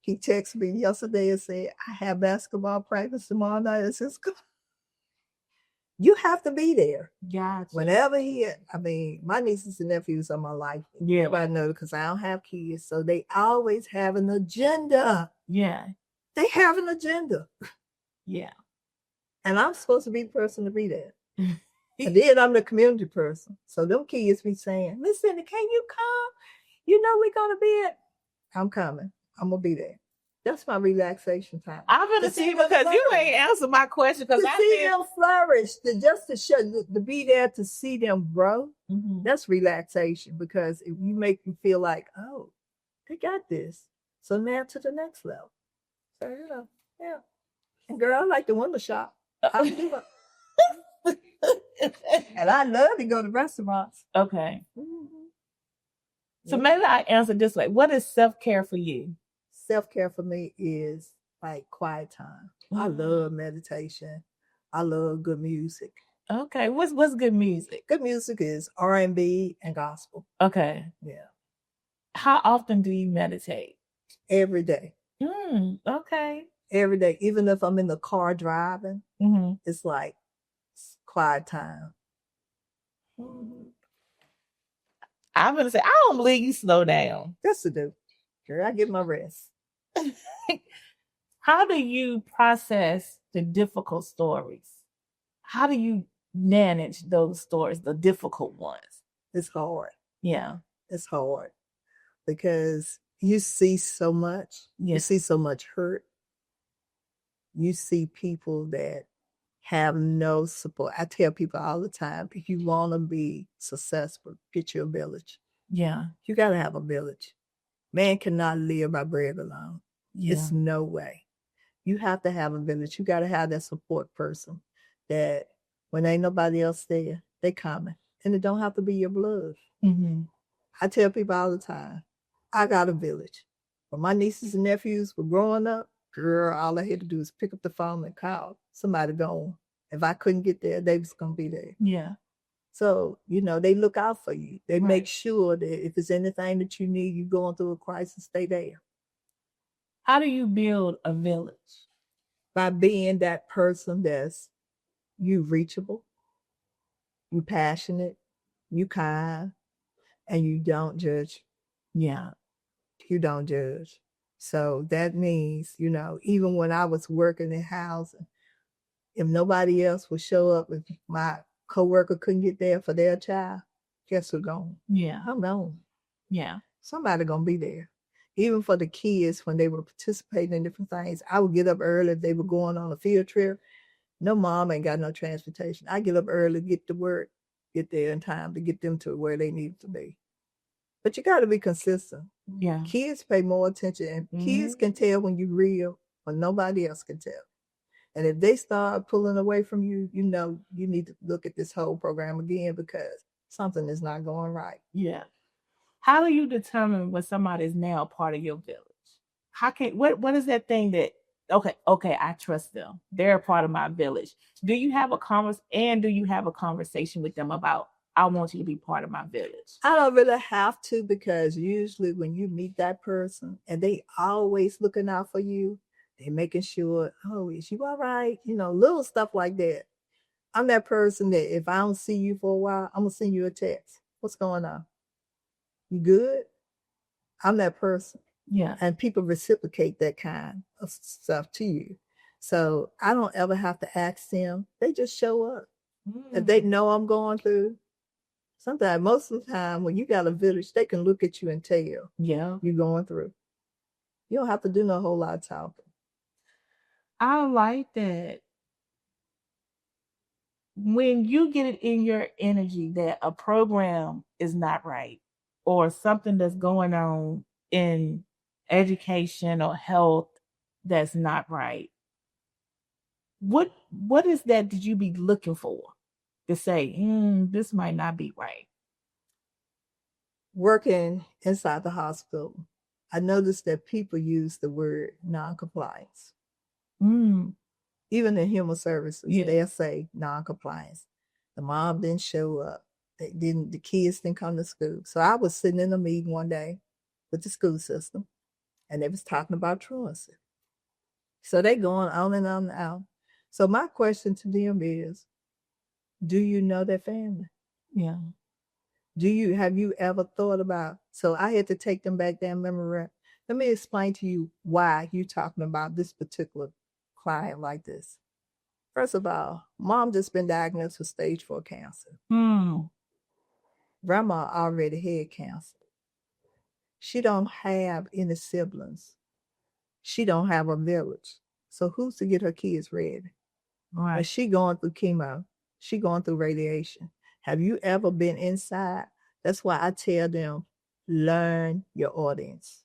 He texted me yesterday and said, I have basketball practice tomorrow night at his school. You have to be there. Gotcha. Whenever my nieces and nephews are my life. Yeah. Everybody knows because I don't have kids. So they always have an agenda. Yeah. They have an agenda. Yeah. And I'm supposed to be the person to be there. And then I'm the community person. So them kids be saying, Miss Cindi, can you come? You know we're going to be at. I'm coming. I'm going to be there. That's my relaxation time. I'm going to see because you ain't answered my question. Because to see them flourish, to be there to see them grow, that's relaxation. Because if you make them feel like, oh, they got this. So now to the next level. So, yeah. And girl, I like the window shop. I do it. And I love to go to restaurants. Okay. So maybe I answer this way. What is self-care for you? Self-care for me is like quiet time. I love meditation. I love good music. Okay. What's good music? Good music is R&B and gospel. Okay. Yeah. How often do you meditate? Every day. Okay. Every day. Even if I'm in the car driving, it's like quiet time. I'm going to say, I don't believe you slow down. Just to do. Girl, I get my rest. How do you process the difficult stories? How do you manage those stories, the difficult ones? It's hard. Yeah. It's hard because you see so much. Yeah. You see so much hurt. You see people that have no support. I tell people all the time, if you want to be successful, get you a village. Yeah. You got to have a village. Man cannot live by bread alone. Yeah. It's no way. You have to have a village. You got to have that support person that when ain't nobody else there, they coming. And it don't have to be your blood. I tell people all the time, I got a village. When my nieces and nephews were growing up, girl, all I had to do is pick up the phone and call somebody going. If I couldn't get there, they was going to be there. Yeah. So, they look out for you. They make sure that if there's anything that you need, you going through a crisis, stay there. How do you build a village? By being that person that's you reachable, you passionate, you kind, and you don't judge. Yeah. You don't judge. So that means, even when I was working in housing, if nobody else would show up, if my coworker couldn't get there for their child, guess who's gone? Yeah. I'm gone. Yeah. Somebody gonna be there. Even for the kids, when they were participating in different things, I would get up early if they were going on a field trip. No mom ain't got no transportation. I get up early, get to work, get there in time to get them to where they need to be. But you got to be consistent. Yeah. Kids pay more attention, and kids can tell when you're real when nobody else can tell. And if they start pulling away from you, you know you need to look at this whole program again because something is not going right. Yeah. How do you determine when somebody is now part of your village? How can what is that thing that okay, I trust them. They're a part of my village. Do you have a conversation with them about I want you to be part of my village? I don't really have to because usually when you meet that person and they always looking out for you, they making sure, oh, is you all right? You know, little stuff like that. I'm that person that if I don't see you for a while, I'm gonna send you a text. What's going on? You good? I'm that person. Yeah. And people reciprocate that kind of stuff to you. So I don't ever have to ask them. They just show up. If they know I'm going through, sometimes, most of the time, when you got a village, they can look at you and tell Yeah. you're going through. You don't have to do no whole lot of talking. I like that. When you get it in your energy that a program is not right or something that's going on in education or health that's not right, what is that you be looking for to say, this might not be right? Working inside the hospital, I noticed that people use the word non-compliance. Even in human services, they'll say non-compliance. The mom didn't show up. The kids didn't come to school. So I was sitting in a meeting one day with the school system, and they was talking about truancy. So they going on and on and on. So my question to them is, do you know their family? Yeah. Have you ever thought about, so I had to take them back down memory lane. Let me explain to you why you're talking about this particular client like this. First of all, mom just been diagnosed with stage 4 cancer. Grandma already had cancer. She don't have any siblings. She don't have a village. So who's to get her kids ready? Right. But she going through chemo. She going through radiation. Have you ever been inside? That's why I tell them, learn your audience.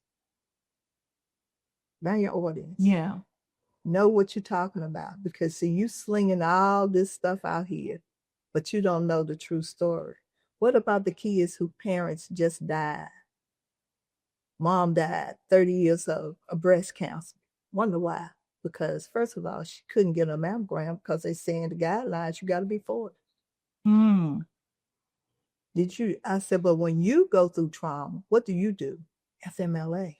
Learn your audience. Yeah. Know what you're talking about. Because see, you slinging all this stuff out here, but you don't know the true story. What about the kids whose parents just died? Mom died, 30 years old, of breast cancer. Wonder why? Because first of all, she couldn't get a mammogram because they saying the guidelines, you got to be 40. I said, but when you go through trauma, what do you do? FMLA.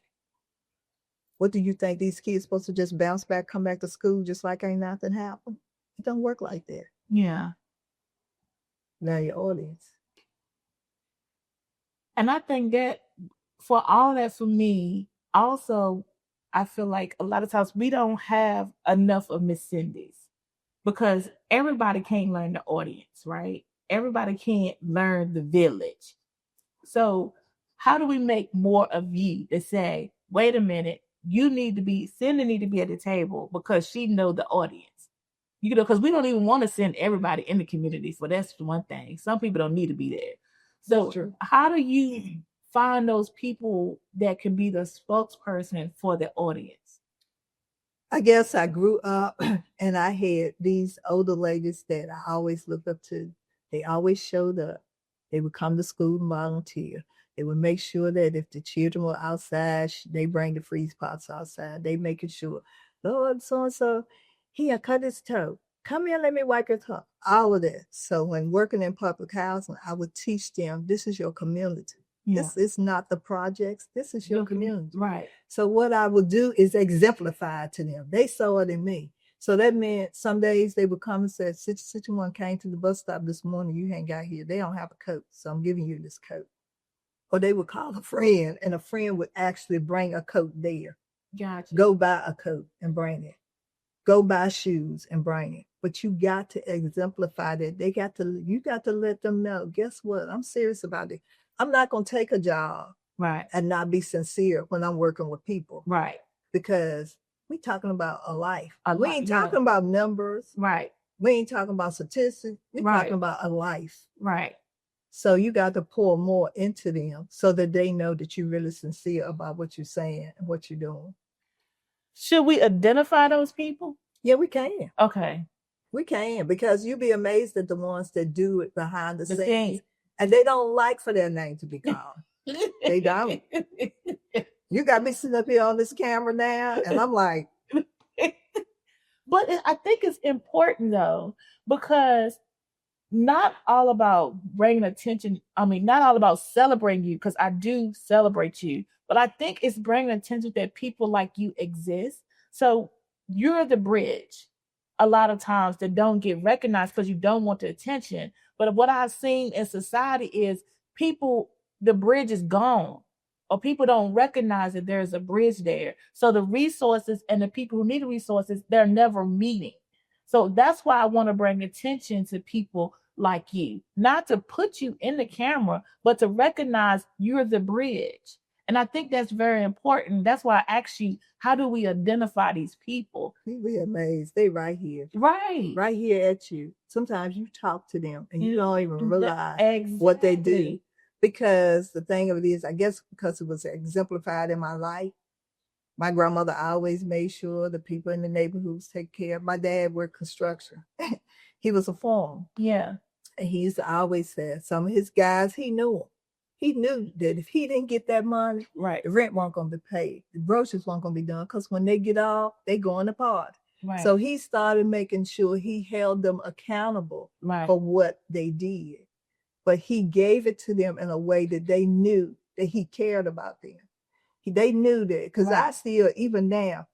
What do you think these kids supposed to just bounce back, come back to school just like ain't nothing happened? It don't work like that. Yeah. Now your audience. And I think that for all that, for me, also, I feel like a lot of times we don't have enough of Miss Cindy's because everybody can't learn the audience, right? Everybody can't learn the village. So how do we make more of you to say, wait a minute, Cindy need to be at the table because she know the audience. You know, because we don't even want to send everybody in the community. So that's one thing. Some people don't need to be there. So how do you find those people that can be the spokesperson for the audience? I guess I grew up and I had these older ladies that I always looked up to. They always showed up. They would come to school and volunteer. They would make sure that if the children were outside, they bring the freeze pots outside. They making sure, Lord, so-and-so, he had cut his toe. Come here, let me wipe your toe. All of that. So when working in public housing, I would teach them, this is your community. Yeah. This is not the projects. This is your community. Right. So what I would do is exemplify to them. They saw it in me. So that meant some days they would come and say, such one came to the bus stop this morning. You ain't got here. They don't have a coat. So I'm giving you this coat. Or they would call a friend and a friend would actually bring a coat there. Gotcha. Go buy a coat and bring it. Go buy shoes and bring it. But you got to exemplify that. You got to let them know, guess what? I'm serious about it. I'm not going to take a job and not be sincere when I'm working with people. Right. Because we talking about a life. We ain't talking about numbers. Right. We ain't talking about statistics. We talking about a life. Right. So you got to pour more into them so that they know that you're really sincere about what you're saying and what you're doing. Should we identify those people? Yeah, we can. Okay. We can, because you'll be amazed at the ones that do it behind the scenes. Scenes. And they don't like for their name to be called. They don't. You got me sitting up here on this camera now, and I'm like. But I think it's important, though, because not all about bringing attention. I mean, not all about celebrating you, because I do celebrate you. But I think it's bringing attention that people like you exist. So you're the bridge a lot of times that don't get recognized because you don't want the attention. But what I've seen in society is people, the bridge is gone, or people don't recognize that there's a bridge there. So the resources and the people who need the resources, they're never meeting. So that's why I want to bring attention to people like you, not to put you in the camera, but to recognize you're the bridge. And I think that's very important. That's why I asked you, how do we identify these people? You'd be amazed. They right here. Right. Right here at you. Sometimes you talk to them and you don't even realize what they do. Because the thing of it is, I guess because it was exemplified in my life, my grandmother always made sure the people in the neighborhoods take care. My dad worked construction. He was a foreman. Yeah. And he used to always say, some of his guys, he knew them. He knew that if he didn't get that money, right, the rent wasn't going to be paid. The groceries weren't going to be done, because when they get off, they go in the party. Right. So he started making sure he held them accountable for what they did. But he gave it to them in a way that they knew that he cared about them. They knew that, because I still, even now,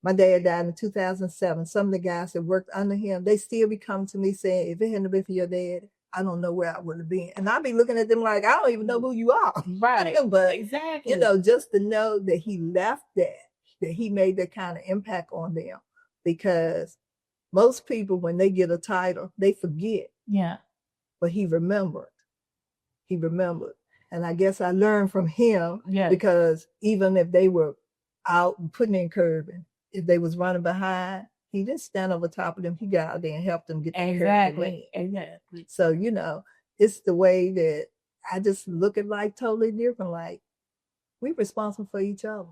my dad died in 2007. Some of the guys that worked under him, they still be coming to me saying, if it hadn't been for your dad, I don't know where I would have been. And I'll be looking at them like, I don't even know who you are. Right. But, exactly. you know, just to know that he left that he made that kind of impact on them. Because most people, when they get a title, they forget. Yeah. But he remembered. He remembered. And I guess I learned from him, because even if they were out putting in curbing, if they was running behind, he didn't stand over top of them. He got out there and helped them get the exactly. Exactly. So, you know, it's the way that I just look at life totally different. Like, we're responsible for each other.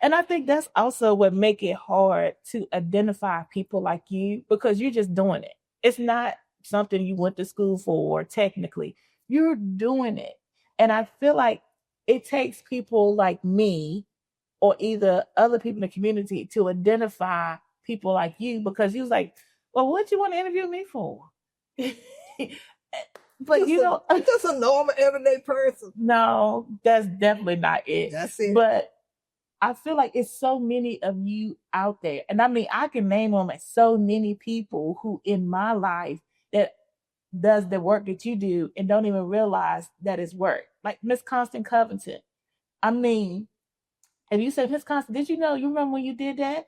And I think that's also what make it hard to identify people like you, because you're just doing it. It's not something you went to school for, technically. You're doing it. And I feel like it takes people like me, or either other people in the community, to identify people like you, because you was like, well, what do you want to interview me for? But just you know, just a normal everyday person. No, that's definitely not it. That's it. But I feel like it's so many of you out there. And I mean, I can name them, like so many people who in my life that does the work that you do and don't even realize that it's work. Like Miss Constant Covington. I mean, if you said, Miss Constant, did you know, you remember when you did that?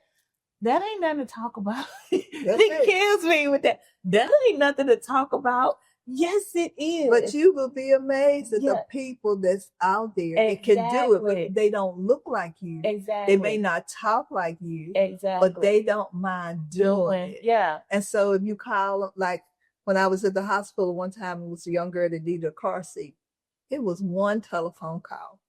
That ain't nothing to talk about. He kills me with that. That ain't nothing to talk about. Yes, it is. But you will be amazed at the people that's out there that can do it, but they don't look like you. Exactly. They may not talk like you. Exactly. But they don't mind doing it. Yeah. And so if you call them, like when I was at the hospital one time, it was a young girl that needed a car seat. It was one telephone call.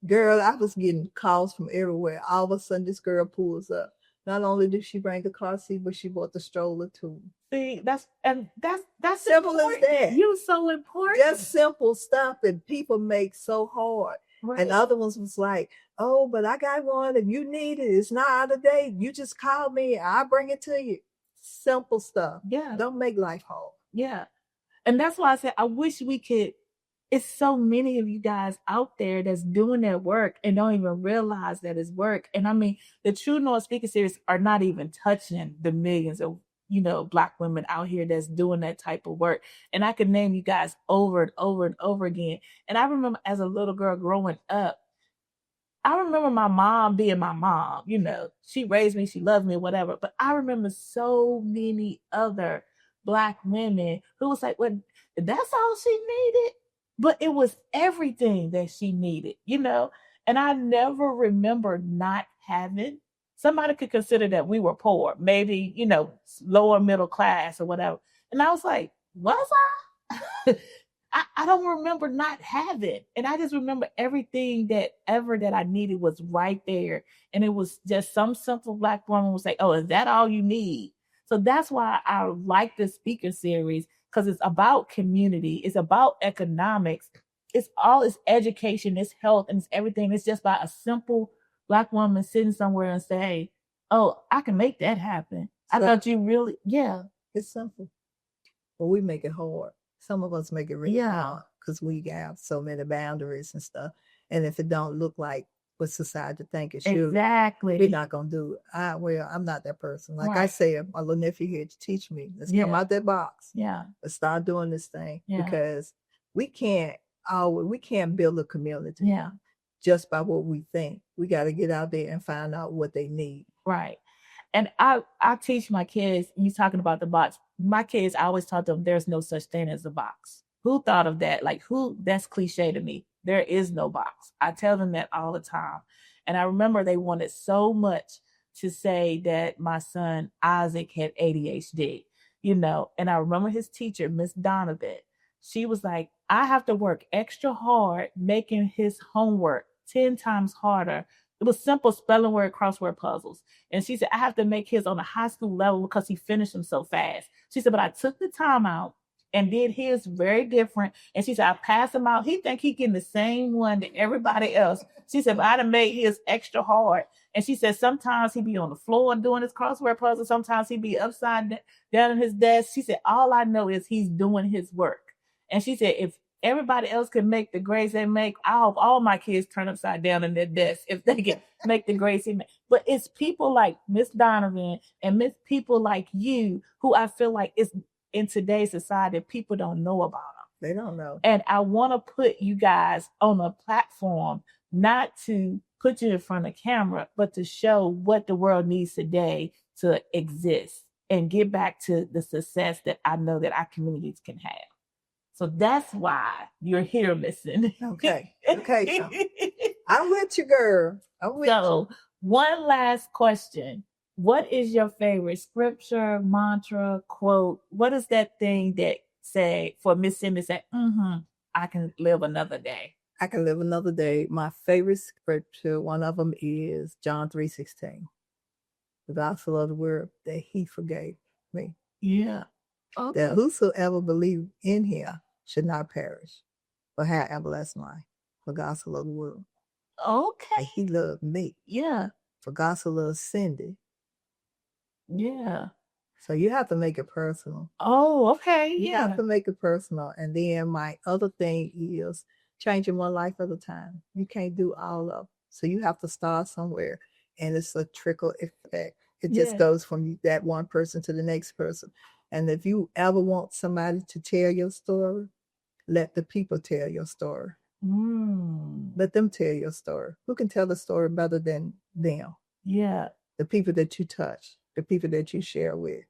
Girl, I was getting calls from everywhere. All of a sudden, this girl pulls up. Not only did she bring the car seat, but she brought the stroller too. See, that's simple important. as that. You're so important. Just simple stuff that people make so hard. Right. And other ones was like, oh, but I got one. If you need it, it's not out of date. You just call me. I'll bring it to you. Simple stuff. Yeah. Don't make life hard. Yeah. And that's why I said, I wish we could. It's so many of you guys out there that's doing their work and don't even realize that it's work. And I mean, the True North Speaker Series are not even touching the millions of, you know, Black women out here that's doing that type of work. And I could name you guys over and over and over again. And I remember as a little girl growing up, I remember my mom being my mom, you know, she raised me, she loved me, whatever. But I remember so many other Black women who was like, well, that's all she needed. But it was everything that she needed, you know? And I never remember not having. Somebody could consider that we were poor, maybe, you know, lower middle class or whatever. And I was like, was I? I don't remember not having. And I just remember everything that I needed was right there. And it was just some simple Black woman would say, oh, is that all you need? So that's why I like this speaker series, because it's about community, it's about economics, it's education, it's health, and it's everything. It's just by a simple Black woman sitting somewhere and say, oh, I can make that happen. I thought you really, yeah. It's simple. But we make it hard. Some of us make it really hard because we have so many boundaries and stuff. And if it don't look like what society think it should, exactly, we're not gonna do it. Well, I'm not that person. Like I said, my little nephew here to teach me. Let's come out that box. Yeah. Let's start doing this thing because we can't build a community just by what we think. We got to get out there and find out what they need. Right. And I teach my kids, you talking about the box, my kids, I always taught them there's no such thing as a box. Who thought of that? Like, that's cliche to me. There is no box. I tell them that all the time. And I remember they wanted so much to say that my son Isaac had ADHD, and I remember his teacher, Miss Donovan, she was like, I have to work extra hard making his homework 10 times harder. It was simple spelling word, crossword puzzles. And she said, I have to make his on a high school level because he finished them so fast. She said, but I took the time out and did his very different. And she said, I passed him out. He think he getting the same one that everybody else. She said, but I done made his extra hard. And she said, sometimes he be on the floor doing his crossword puzzle. Sometimes he be upside down in his desk. She said, all I know is he's doing his work. And she said, if everybody else can make the grades they make, I hope all my kids turn upside down in their desk if they can make the grades they make. But it's people like Miss Donovan and people like you who I feel like is in today's society, people don't know about them. They don't know. And I want to put you guys on a platform, not to put you in front of camera, but to show what the world needs today to exist and get back to the success that I know that our communities can have. So that's why you're here, Missing. Okay. So I'm with you, girl. So one last question. What is your favorite scripture, mantra, quote? What is that thing that say for Miss Cindy say, I can live another day? I can live another day. My favorite scripture, one of them is John 3:16. The gospel of the world that he forgave me. Yeah. Okay. That whosoever believe in him should not perish, but have everlasting life. For God so loved the world. Okay. And he loved me. Yeah. For God so loved Cindy. Yeah. So you have to make it personal. Oh, okay. You have to make it personal. And then my other thing is changing one life at a time. You can't do all of it. So you have to start somewhere. And it's a trickle effect. It just goes from that one person to the next person. And if you ever want somebody to tell your story, let the people tell your story. Let them tell your story. Who can tell the story better than them? Yeah. The people that you touch, the people that you share with.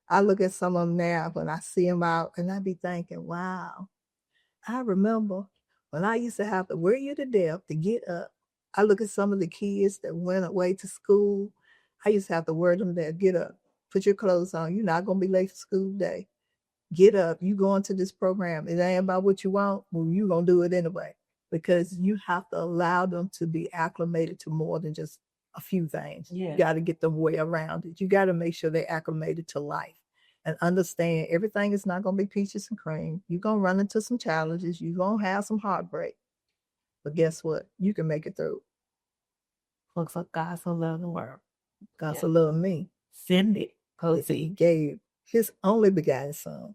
I look at some of them now when I see them out and I be thinking, wow, I remember when I used to have to worry you to death to get up. I look at some of the kids that went away to school. I used to have to worry them there, get up, put your clothes on. You're not going to be late for school today. Get up. You going to this program. It ain't about what you want. Well, you're going to do it anyway. Because you have to allow them to be acclimated to more than just a few things. You got to get them way around it. You got to make sure they're acclimated to life and understand everything is not going to be peaches and cream. You're going to run into some challenges. You're going to have some heartbreak. But guess what? You can make it through. For God so loved the world. God so loved me. Cindi Poteat. He gave his only begotten son,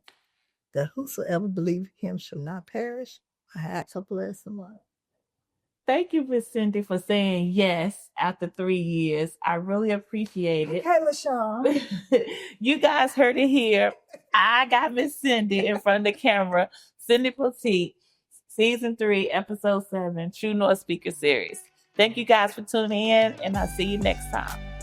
that whosoever believe him shall not perish, but have everlasting life. Thank you, Miss Cindi, for saying yes after 3 years. I really appreciate it. Okay, LaShawn. You guys heard it here. I got Miss Cindi in front of the camera. Cindi Poteat, Season 3, Episode 7, True North Speaker Series. Thank you guys for tuning in, and I'll see you next time.